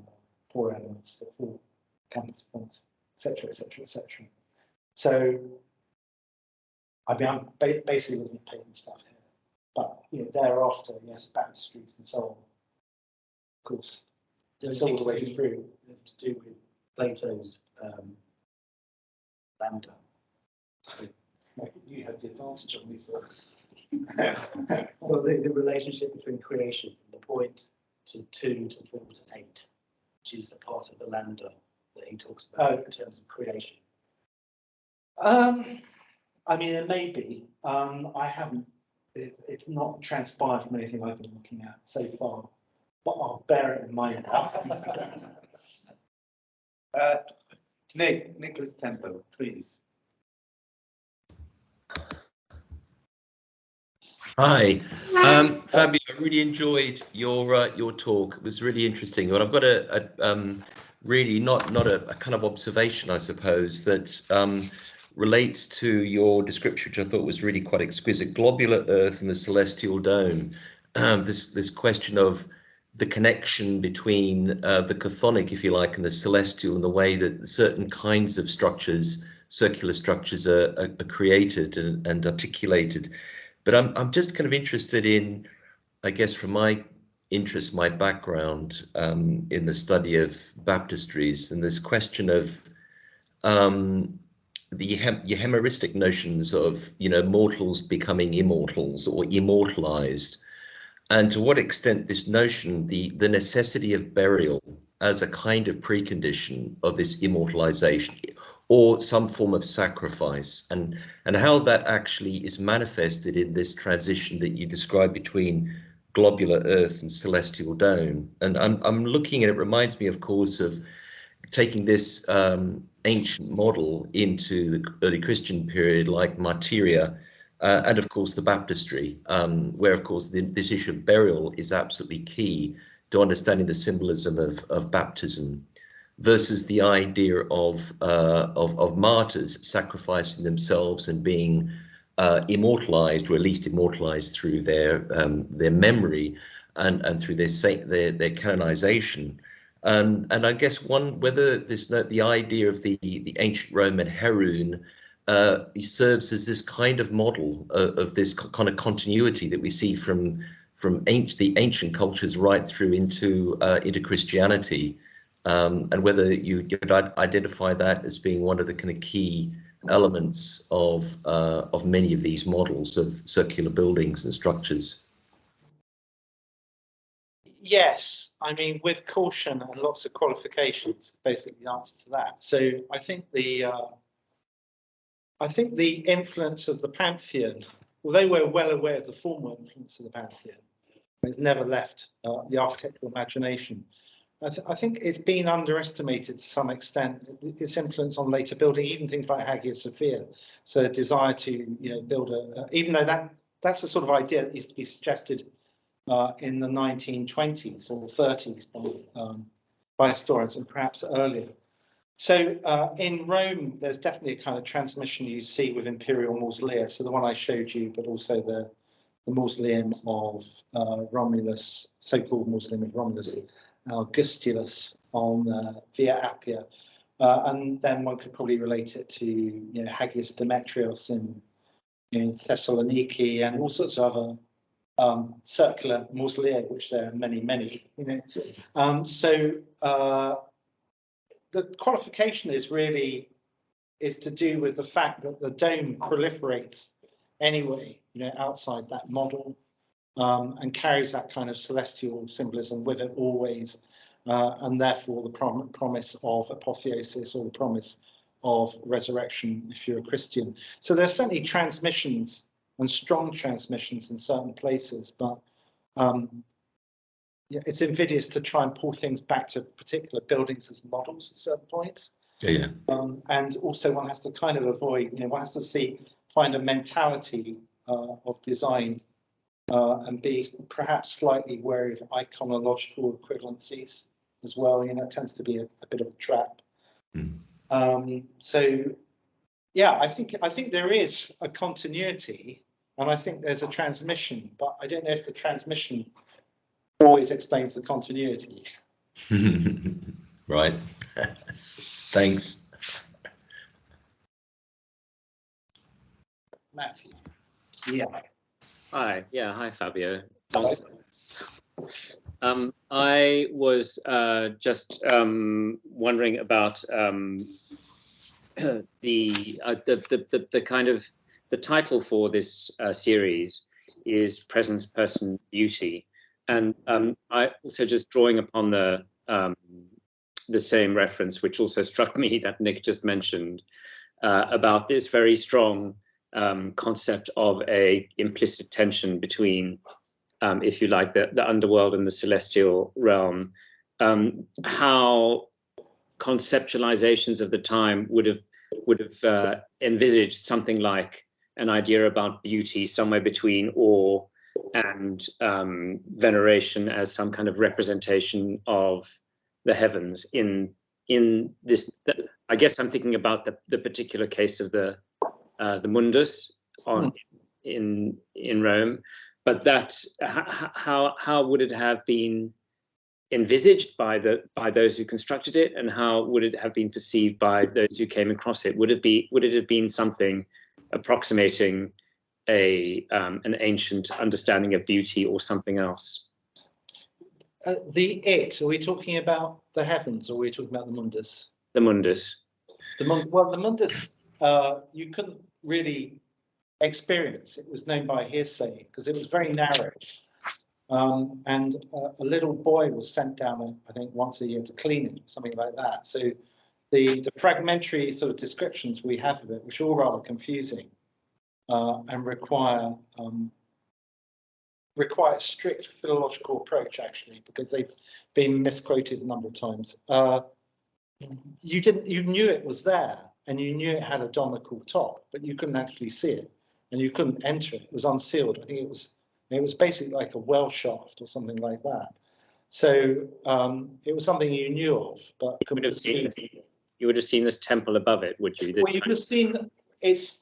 4 elements, the 4 compass points, etc., etc., etc. So, I mean, I'm basically looking at pagan stuff here, but thereafter, yes, baptistries and so on. Of course, it's all the way through. To do with Plato's lambda. So, You have the advantage on this. well, the relationship between creation from the point to 2 to 4 to 8, which is the part of the lambda that he talks about in terms of creation. I mean, it may be. I haven't. It's not transpired from anything I've been looking at so far, but I'll bear it in mind. Nicholas Temple, please. Hi, Fabio. I really enjoyed your talk. It was really interesting. But I've got a really not a kind of observation, I suppose, that relates to your description, which I thought was really quite exquisite. Globular Earth and the celestial dome. This question of the connection between the chthonic, if you like, and the celestial, and the way that certain kinds of structures, circular structures, are created and articulated. But I'm just kind of interested in, I guess, from my interest, my background in the study of baptistries, and this question of the hemeristic notions of, you know, mortals becoming immortals or immortalized, and to what extent this notion, the necessity of burial as a kind of precondition of this immortalization or some form of sacrifice, and how that actually is manifested in this transition that you describe between globular earth and celestial dome. And I'm looking at it, reminds me, of course, of taking this ancient model into the early Christian period, like martyria, and of course the baptistry, where of course this issue of burial is absolutely key to understanding the symbolism of baptism, versus the idea of martyrs sacrificing themselves and being immortalized, or at least immortalized through their memory and through their canonization. And I guess whether the idea of the ancient Roman heroon serves as this kind of model of this kind of continuity that we see from the ancient cultures right through into Christianity, and whether you could identify that as being one of the kind of key elements of many of these models of circular buildings and structures. Yes, I mean, with caution and lots of qualifications, basically the answer to that. So I think the influence of the Pantheon, although we're well aware of the formal influence of the Pantheon, it's never left the architectural imagination. I think it's been underestimated to some extent, its influence on later building, even things like Hagia Sophia. So a desire to, you know, build even though that's the sort of idea that used to be suggested in the 1920s or 30s by historians, and perhaps earlier. So in Rome, there's definitely a kind of transmission you see with imperial mausolea. So the one I showed you, but also the mausoleum of Romulus, so-called mausoleum of Romulus Augustulus on Via Appia. And then one could probably relate it to, you know, Hagios Demetrios in Thessaloniki, and all sorts of other circular mausolea, which there are many, many. You know, so the qualification is to do with the fact that the dome proliferates anyway, you know, outside that model, and carries that kind of celestial symbolism with it always, and therefore the promise of apotheosis, or the promise of resurrection if you're a Christian. So there's certainly transmissions, and strong transmissions in certain places, but yeah, it's invidious to try and pull things back to particular buildings as models at certain points. Yeah. And also one has to kind of avoid, you know, one has to find a mentality of design and be perhaps slightly wary of iconological equivalencies as well. You know, it tends to be a bit of a trap. So yeah, I think there is a continuity, and I think there's a transmission, but I don't know if the transmission always explains the continuity. Right. Thanks. Matthew. Yeah. Hi. Yeah. Hi, Fabio. I was just wondering about the kind of the title for this series is Presence, Person, Beauty, and I also just drawing upon the same reference, which also struck me that Nick just mentioned about this very strong concept of a implicit tension between, if you like, the underworld and the celestial realm. How conceptualizations of the time would have envisaged something like an idea about beauty somewhere between awe and veneration as some kind of representation of the heavens in this. I guess I'm thinking about the particular case of the Mundus in Rome, but that how would it have been envisaged by those who constructed it, and how would it have been perceived by those who came across it? Would it have been something approximating an ancient understanding of beauty, or something else? Are we talking about the heavens, or are we talking about the Mundus? The Mundus. The mundus, you couldn't really experience. It was known by hearsay because it was very narrow. And a little boy was sent down, I think, once a year to clean it, something like that. So the fragmentary sort of descriptions we have of it, which are all rather confusing and require a strict philological approach, actually, because they've been misquoted a number of times. You knew it was there, and you knew it had a dominical top, but you couldn't actually see it, and you couldn't enter it. It was unsealed. I think it was basically like a well shaft or something like that. So it was something you knew of, but you would have seen this temple above it, would you? Well, you would have seen it's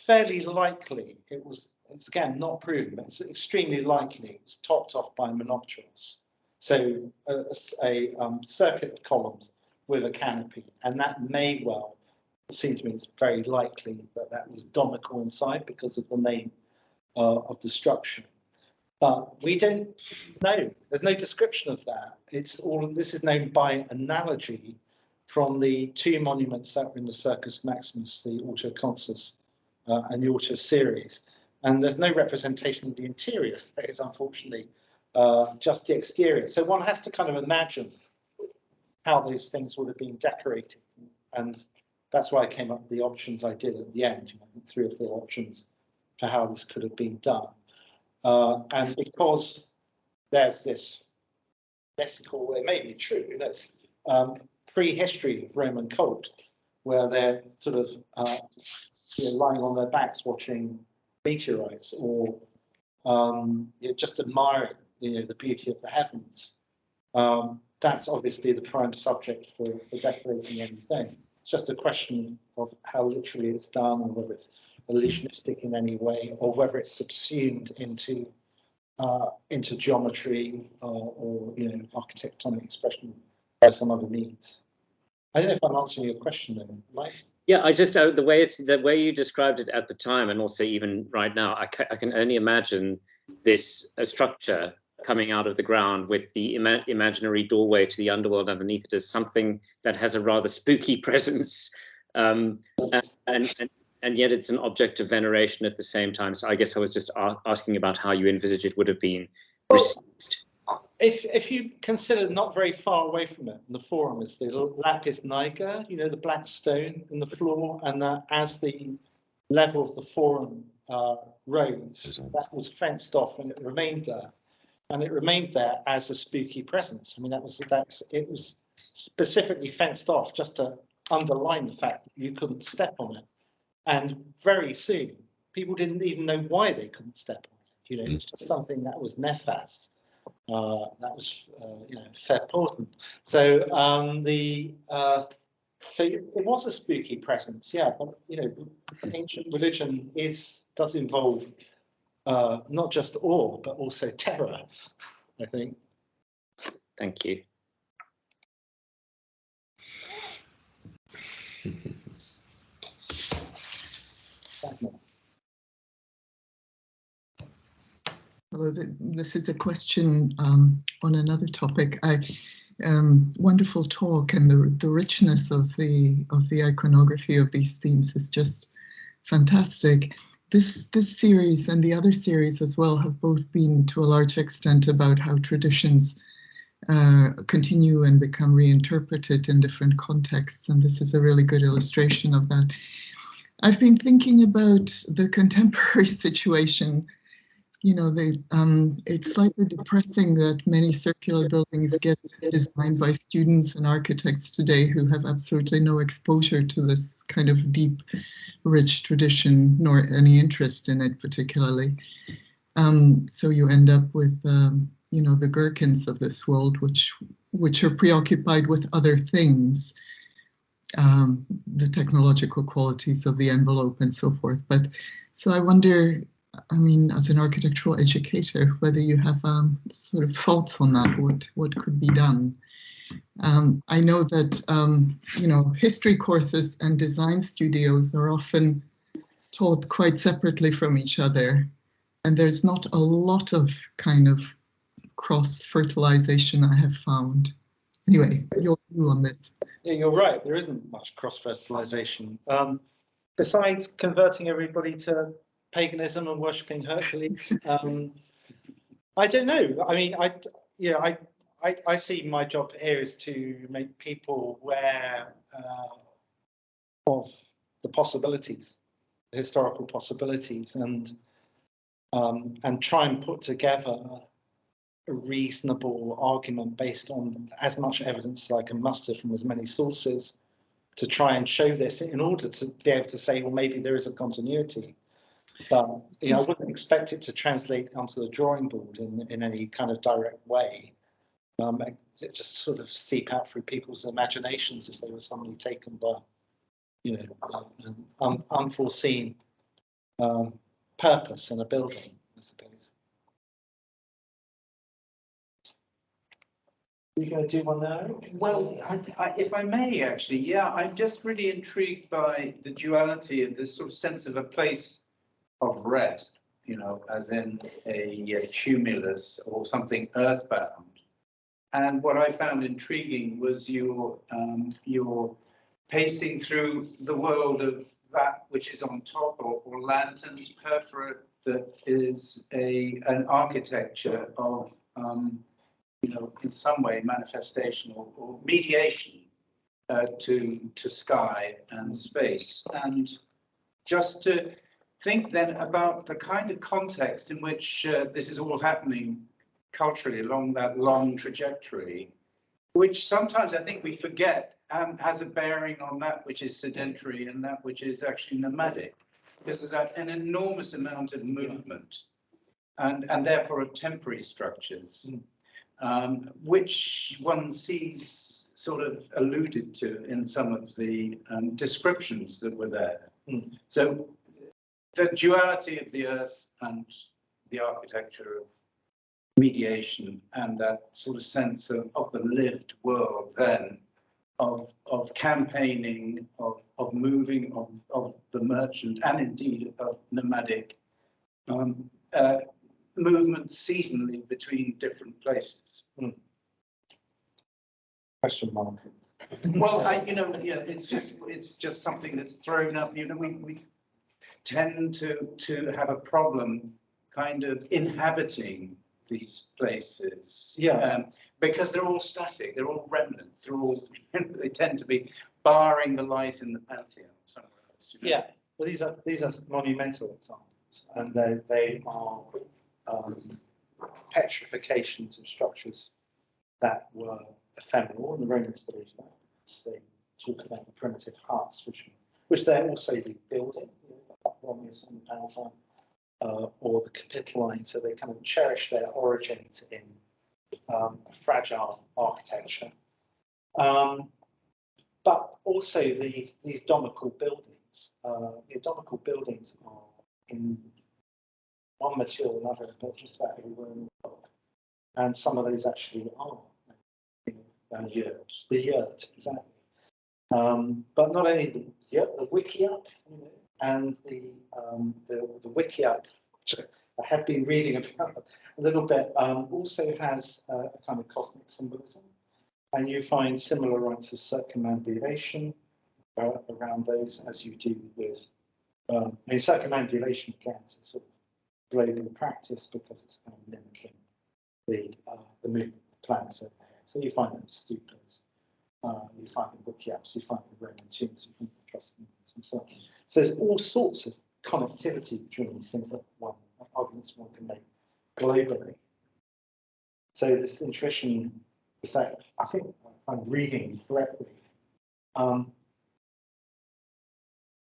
fairly likely it's again not proven, but it's extremely likely it was topped off by monopteros. So a circuit of columns with a canopy, and that may well seem to me it's very likely that was dominical inside because of the name of the structure. But we don't know. There's no description of that. This is known by analogy from the two monuments that were in the Circus Maximus, the Auto Consus and the Auto Series. And there's no representation of the interior of those, unfortunately, just the exterior. So one has to kind of imagine how those things would have been decorated. And that's why I came up with the options I did at the end, 3 or 4 options for how this could have been done. And because there's this mythical, it may be true, prehistory of Roman cult, where they're sort of lying on their backs watching meteorites, or just admiring the beauty of the heavens. That's obviously the prime subject for decorating anything. It's just a question of how literally it's done, or whether it's illusionistic in any way, or whether it's subsumed into geometry or architectonic expression by some other means. I don't know if I'm answering your question though, Mike. Yeah, I just the way you described it at the time, and also even right now, I can only imagine this structure coming out of the ground with the imaginary doorway to the underworld underneath it as something that has a rather spooky presence, and yet it's an object of veneration at the same time. So I guess I was just asking about how you envisage it would have been received. If you consider not very far away from it, the forum is the lapis niger, the black stone in the floor, and that as the level of the forum rose, that was fenced off and it remained there. And it remained there as a spooky presence. I mean, it was specifically fenced off just to underline the fact that you couldn't step on it. And very soon, people didn't even know why they couldn't step on it. It's just something that was nefas. That was, fair important. So so it was a spooky presence, yeah. But ancient religion does involve not just awe, but also terror, I think. Thank you. Hello, this is a question on another topic. Wonderful talk, and the richness of the iconography of these themes is just fantastic. This series and the other series as well have both been to a large extent about how traditions continue and become reinterpreted in different contexts, and this is a really good illustration of that. I've been thinking about the contemporary situation. It's slightly depressing that many circular buildings get designed by students and architects today who have absolutely no exposure to this kind of deep, rich tradition, nor any interest in it particularly. So you end up with, the gherkins of this world, which are preoccupied with other things, the technological qualities of the envelope and so forth. But so I wonder, as an architectural educator, whether you have sort of thoughts on that, what could be done. I know that, history courses and design studios are often taught quite separately from each other, and there's not a lot of kind of cross-fertilization I have found. Anyway, your view on this. Yeah, you're right. There isn't much cross-fertilization. Besides converting everybody to paganism and worshipping Hercules, I don't know. I mean, I see my job here is to make people aware of the possibilities, the historical possibilities, and try and put together a reasonable argument based on as much evidence as I can muster from as many sources to try and show this in order to be able to say, well, maybe there is a continuity. But I wouldn't expect it to translate onto the drawing board in any kind of direct way. It just sort of seep out through people's imaginations if they were suddenly taken by, an unforeseen purpose in a building, I suppose. Are you going to do one now? Well, if I may, actually, yeah, I'm just really intrigued by the duality of this sort of sense of a place of rest, as in a tumulus or something earthbound. And what I found intriguing was your pacing through the world of that which is on top, or lanterns, perforate, that is an architecture of in some way manifestation or mediation to sky and space. And just to think then about the kind of context in which this is all happening culturally along that long trajectory, which sometimes I think we forget has a bearing on that which is sedentary and that which is actually nomadic. This is an enormous amount of movement and therefore of temporary structures. Which one sees sort of alluded to in some of the descriptions that were there. So the duality of the earth and the architecture of mediation and that sort of sense of the lived world then, of campaigning, of moving, of the merchant and indeed of nomadic movement seasonally between different places. Question mark. Well, it's just something that's thrown up. We tend to have a problem kind of inhabiting these places. Because they're all static, they're all remnants, they tend to be barring the light in the pantheon somewhere else. Yeah, well, these are monumental examples, and they are petrifications of structures that were ephemeral, and the Romans believed that. They talk about the primitive huts, which they're also rebuilding, like Romulus and Alpha, or the Capitoline, so they kind of cherish their origins in a fragile architecture. But also these domical buildings. Domical buildings are in one material or another, but just about everywhere in the world. And some of those actually are the yurt, exactly. But not only the yurt, the wickiup, and the wickiup, which I have been reading about a little bit, also has a kind of cosmic symbolism. And you find similar rites of circumambulation around those as you do with circumambulation again, it's a sort of global practice because it's kind of mimicking the movement of the planets over there. So you find them stupas, you find them wickiups, you find the Roman tombs, you find the trust movements and so on. So there's all sorts of connectivity between these things that arguments one can make globally. So this intuition effect, I think if I'm reading correctly,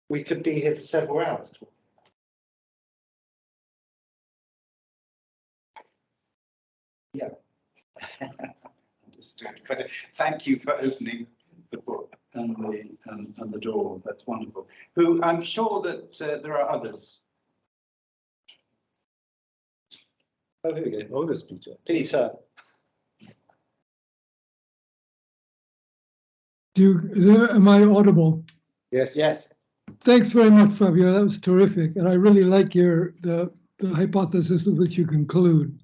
we could be here for several hours talking. Yeah, understood. But thank you for opening the book and the door. That's wonderful. Who I'm sure that there are others. Oh, here we go. Oh, there's Peter. Peter. Am I audible? Yes. Yes. Thanks very much, Fabio. That was terrific, and I really like the hypothesis of which you conclude.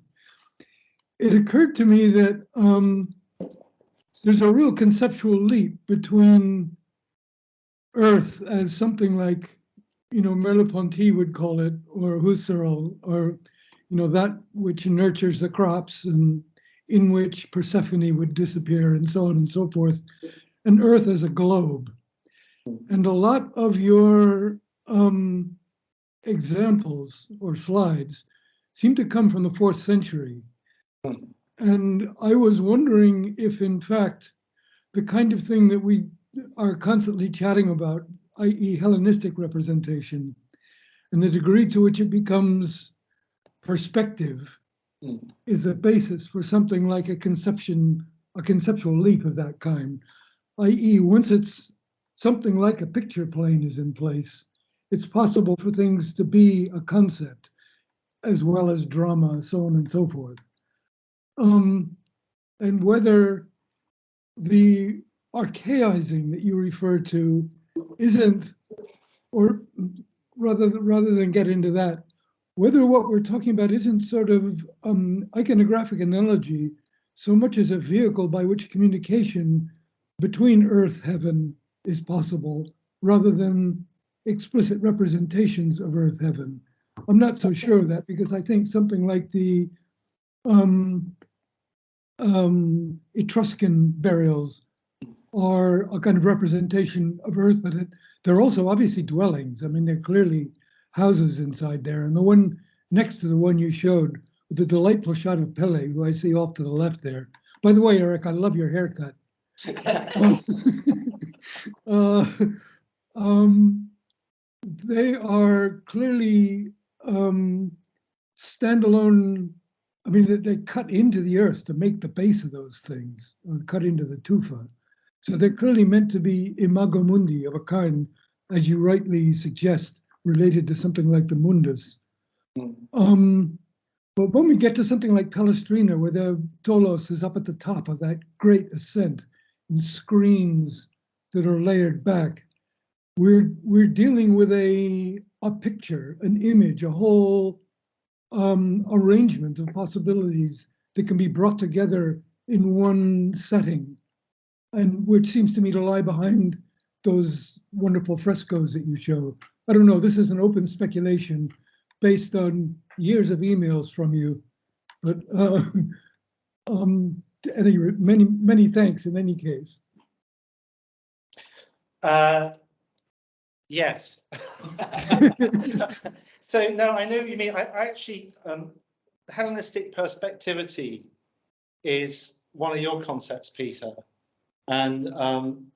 It occurred to me that there's a real conceptual leap between Earth as something like, Merleau-Ponty would call it, or Husserl, or, that which nurtures the crops and in which Persephone would disappear and so on and so forth, and Earth as a globe. And a lot of your examples or slides seem to come from the 4th century. And I was wondering if, in fact, the kind of thing that we are constantly chatting about, i.e. Hellenistic representation, and the degree to which it becomes perspective is the basis for something like a conceptual leap of that kind, i.e. once it's something like a picture plane is in place, it's possible for things to be a concept as well as drama, so on and so forth. And whether the archaizing that you refer to isn't, or rather than get into that, whether what we're talking about isn't sort of iconographic analogy so much as a vehicle by which communication between earth, heaven is possible, rather than explicit representations of earth, heaven. I'm not so sure of that, because I think something like the Etruscan burials are a kind of representation of earth, but they're also obviously dwellings. I mean, they're clearly houses inside there. And the one next to the one you showed with the delightful shot of Pele, who I see off to the left there. By the way, Eric, I love your haircut. They are clearly standalone. I mean, they cut into the earth to make the base of those things, or cut into the tufa. So they're clearly meant to be imago mundi of a kind, as you rightly suggest, related to something like the mundus. But when we get to something like Palestrina, where the Tolos is up at the top of that great ascent in screens that are layered back, we're dealing with a picture, an image, a whole arrangement of possibilities that can be brought together in one setting, and which seems to me to lie behind those wonderful frescoes that you show. I don't know, this is an open speculation based on years of emails from you, but anyway, many thanks in any case. Yes. So no, I know what you mean. I actually, Hellenistic perspectivity is one of your concepts, Peter, and I'm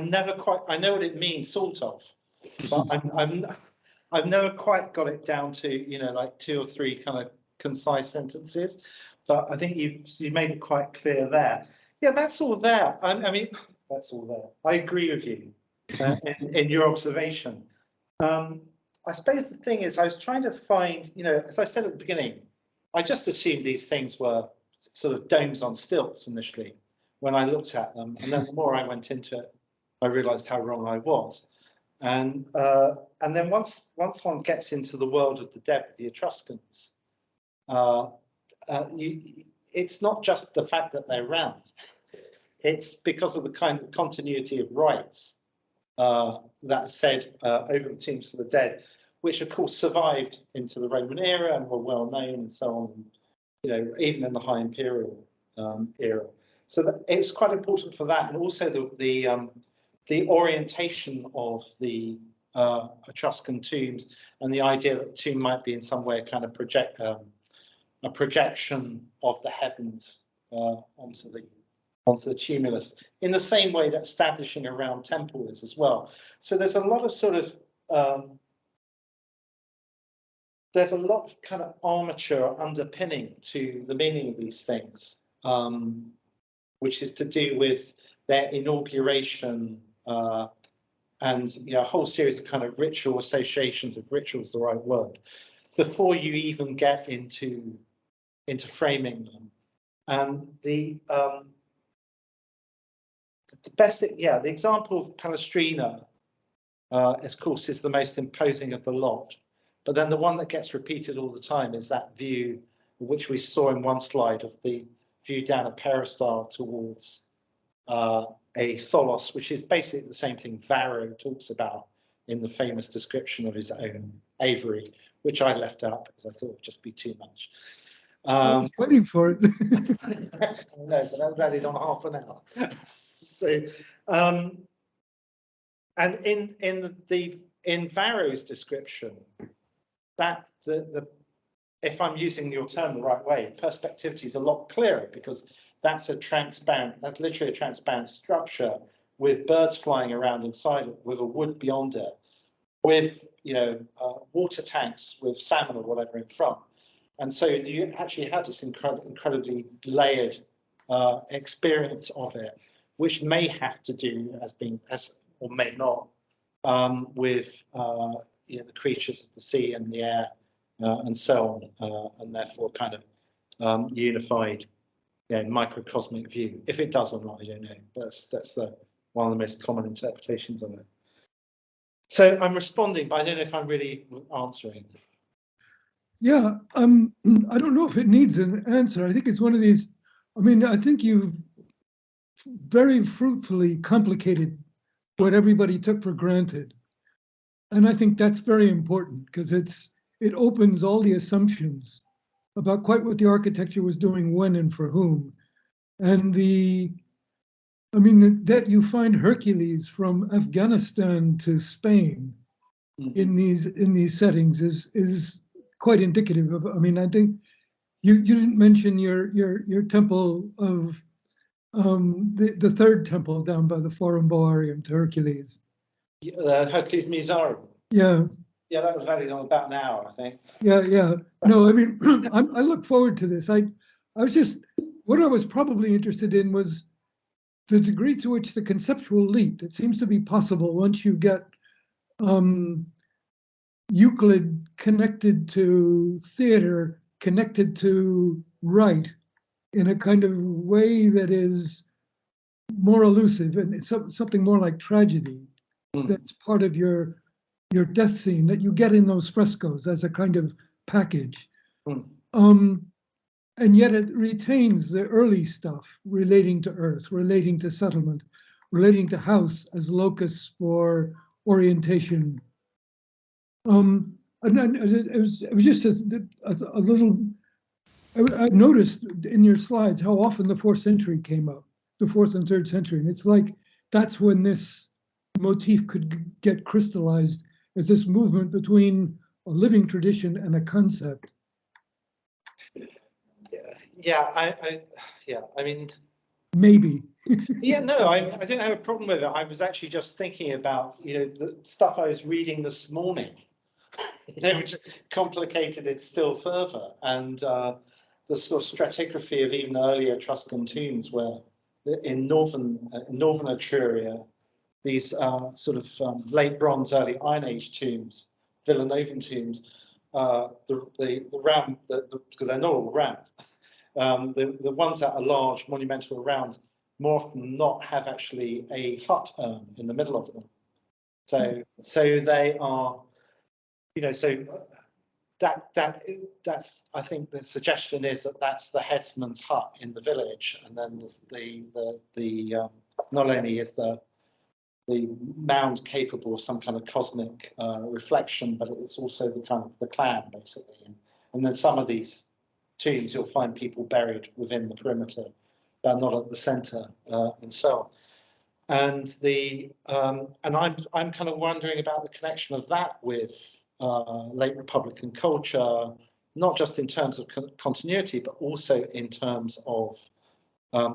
never quite. I know what it means, sort of, but I've never quite got it down to like 2 or 3 kind of concise sentences. But I think you made it quite clear there. Yeah, that's all there. I mean, that's all there. I agree with you. In your observation. I suppose the thing is, I was trying to find, as I said at the beginning, I just assumed these things were sort of domes on stilts initially when I looked at them. And then the more I went into it, I realized how wrong I was. And then once one gets into the world of the dead with the Etruscans, it's not just the fact that they're round. It's because of the kind of continuity of rites that said over the tombs of the dead, which of course survived into the Roman era and were well known and so on, even in the High Imperial era. So that it was quite important for that, and also the orientation of the Etruscan tombs and the idea that the tomb might be in some way kind of a projection of the heavens onto the tumulus, in the same way that establishing a round temple is as well. So there's a lot of sort of there's a lot of kind of armature underpinning to the meaning of these things, which is to do with their inauguration and a whole series of kind of ritual associations, if ritual is the right word, before you even get into framing them. And the example of Palestrina, of course, is the most imposing of the lot. But then the one that gets repeated all the time is that view, which we saw in one slide, of the view down a peristyle towards a tholos, which is basically the same thing Varro talks about in the famous description of his own aviary, which I left out because I thought it would just be too much. I was waiting for it. No, but that was added on half an hour. So, and in Varro's description, that if I'm using your term the right way, perspectivity is a lot clearer because that's literally a transparent structure with birds flying around inside it, with a wood beyond it, with water tanks with salmon or whatever in front. And so you actually have this incredibly layered experience of it, which may have to do or may not with the creatures of the sea and the air and so on, and therefore kind of unified microcosmic view. If it does or not, I don't know. That's one of the most common interpretations of it. So I'm responding, but I don't know if I'm really answering. Yeah, I don't know if it needs an answer. I think it's one of these. I mean, I think you very fruitfully complicated what everybody took for granted, and I think that's very important because it opens all the assumptions about quite what the architecture was doing when and for whom, and that you find Hercules from Afghanistan to Spain in these settings is quite indicative of. I mean, I think you didn't mention your temple of the third temple down by the Forum Boarium to Hercules. Hercules Misarum. Yeah. Yeah, that was valid on about an hour, I think. Yeah. No, I mean, I look forward to this. I was just, what I was probably interested in was the degree to which the conceptual leap that seems to be possible once you get Euclid connected to theater, connected to rite in a kind of way that is more elusive and it's something more like tragedy. That's part of your death scene that you get in those frescoes as a kind of package. And yet it retains the early stuff relating to earth, relating to settlement, relating to house as locus for orientation. And it was just a little. I noticed in your slides how often the 4th century came up, the 4th and 3rd century, and it's like that's when this motif could get crystallized as this movement between a living tradition and a concept. I mean, maybe. No, I don't have a problem with it. I was actually just thinking about the stuff I was reading this morning, which complicated it still further, and the sort of stratigraphy of even earlier Etruscan tombs, where in northern Etruria, these sort of late Bronze, early Iron Age tombs, Villanovan tombs, the round, because they're not all round. The ones that are large, monumental round, more often than not have actually a hut urn in the middle of them. So they are, so that's I think the suggestion is that that's the headsman's hut in the village, and then there's the not only is the mound capable of some kind of cosmic reflection, but it's also the kind of the clan basically, and then some of these tombs you'll find people buried within the perimeter, but not at the center, and so on. And I'm kind of wondering about the connection of that with late Republican culture, not just in terms of continuity, but also in terms of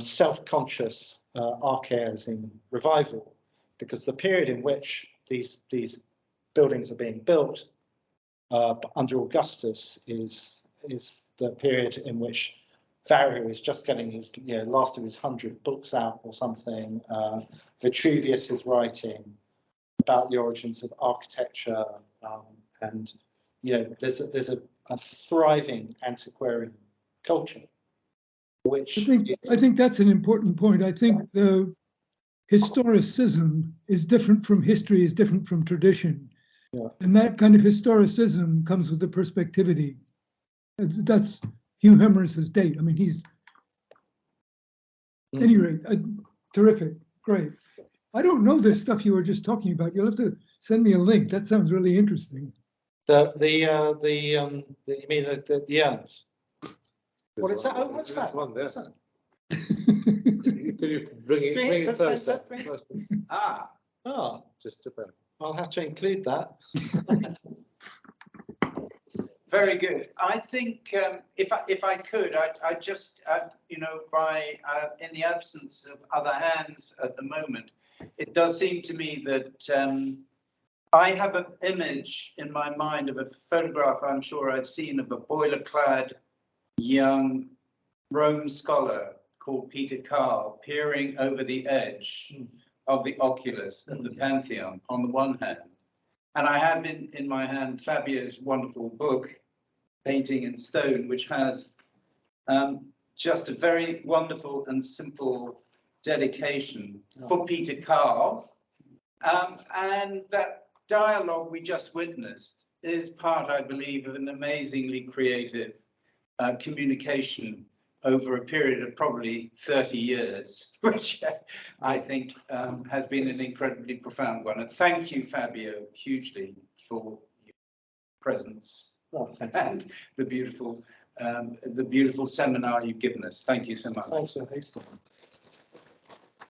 self-conscious archaism revival, because the period in which these buildings are being built under Augustus is the period in which Varro is just getting his last of his 100 books out or something. Vitruvius is writing about the origins of architecture, and there's a thriving antiquarian culture, which I think that's an important point. I think the historicism is different from history, is different from tradition. Yeah. And that kind of historicism comes with the perspectivity. That's Hugh Hemmer's date. I mean, Any rate, terrific, great. I don't know this stuff you were just talking about. You'll have to send me a link. That sounds really interesting. You mean the urns? What is that? Oh, what's that? One there. What's that? Could you bring it closer? Just about. I'll have to include that. Very good. I think if I could, I just you know, in the absence of other hands at the moment, it does seem to me that I have an image in my mind of a photograph I'm sure I've seen of a boiler-clad young Rome scholar called Peter Carl peering over the edge of the oculus at the Pantheon on the one hand. And I have in my hand Fabio's wonderful book, Painting in Stone, which has just a very wonderful and simple dedication for Peter Carl. And that dialogue we just witnessed is part, I believe, of an amazingly creative communication over a period of probably 30 years, which I think has been an incredibly profound one. And thank you, Fabio, hugely for your presence and the beautiful seminar you've given us. Thank you so much. Thanks for hosting.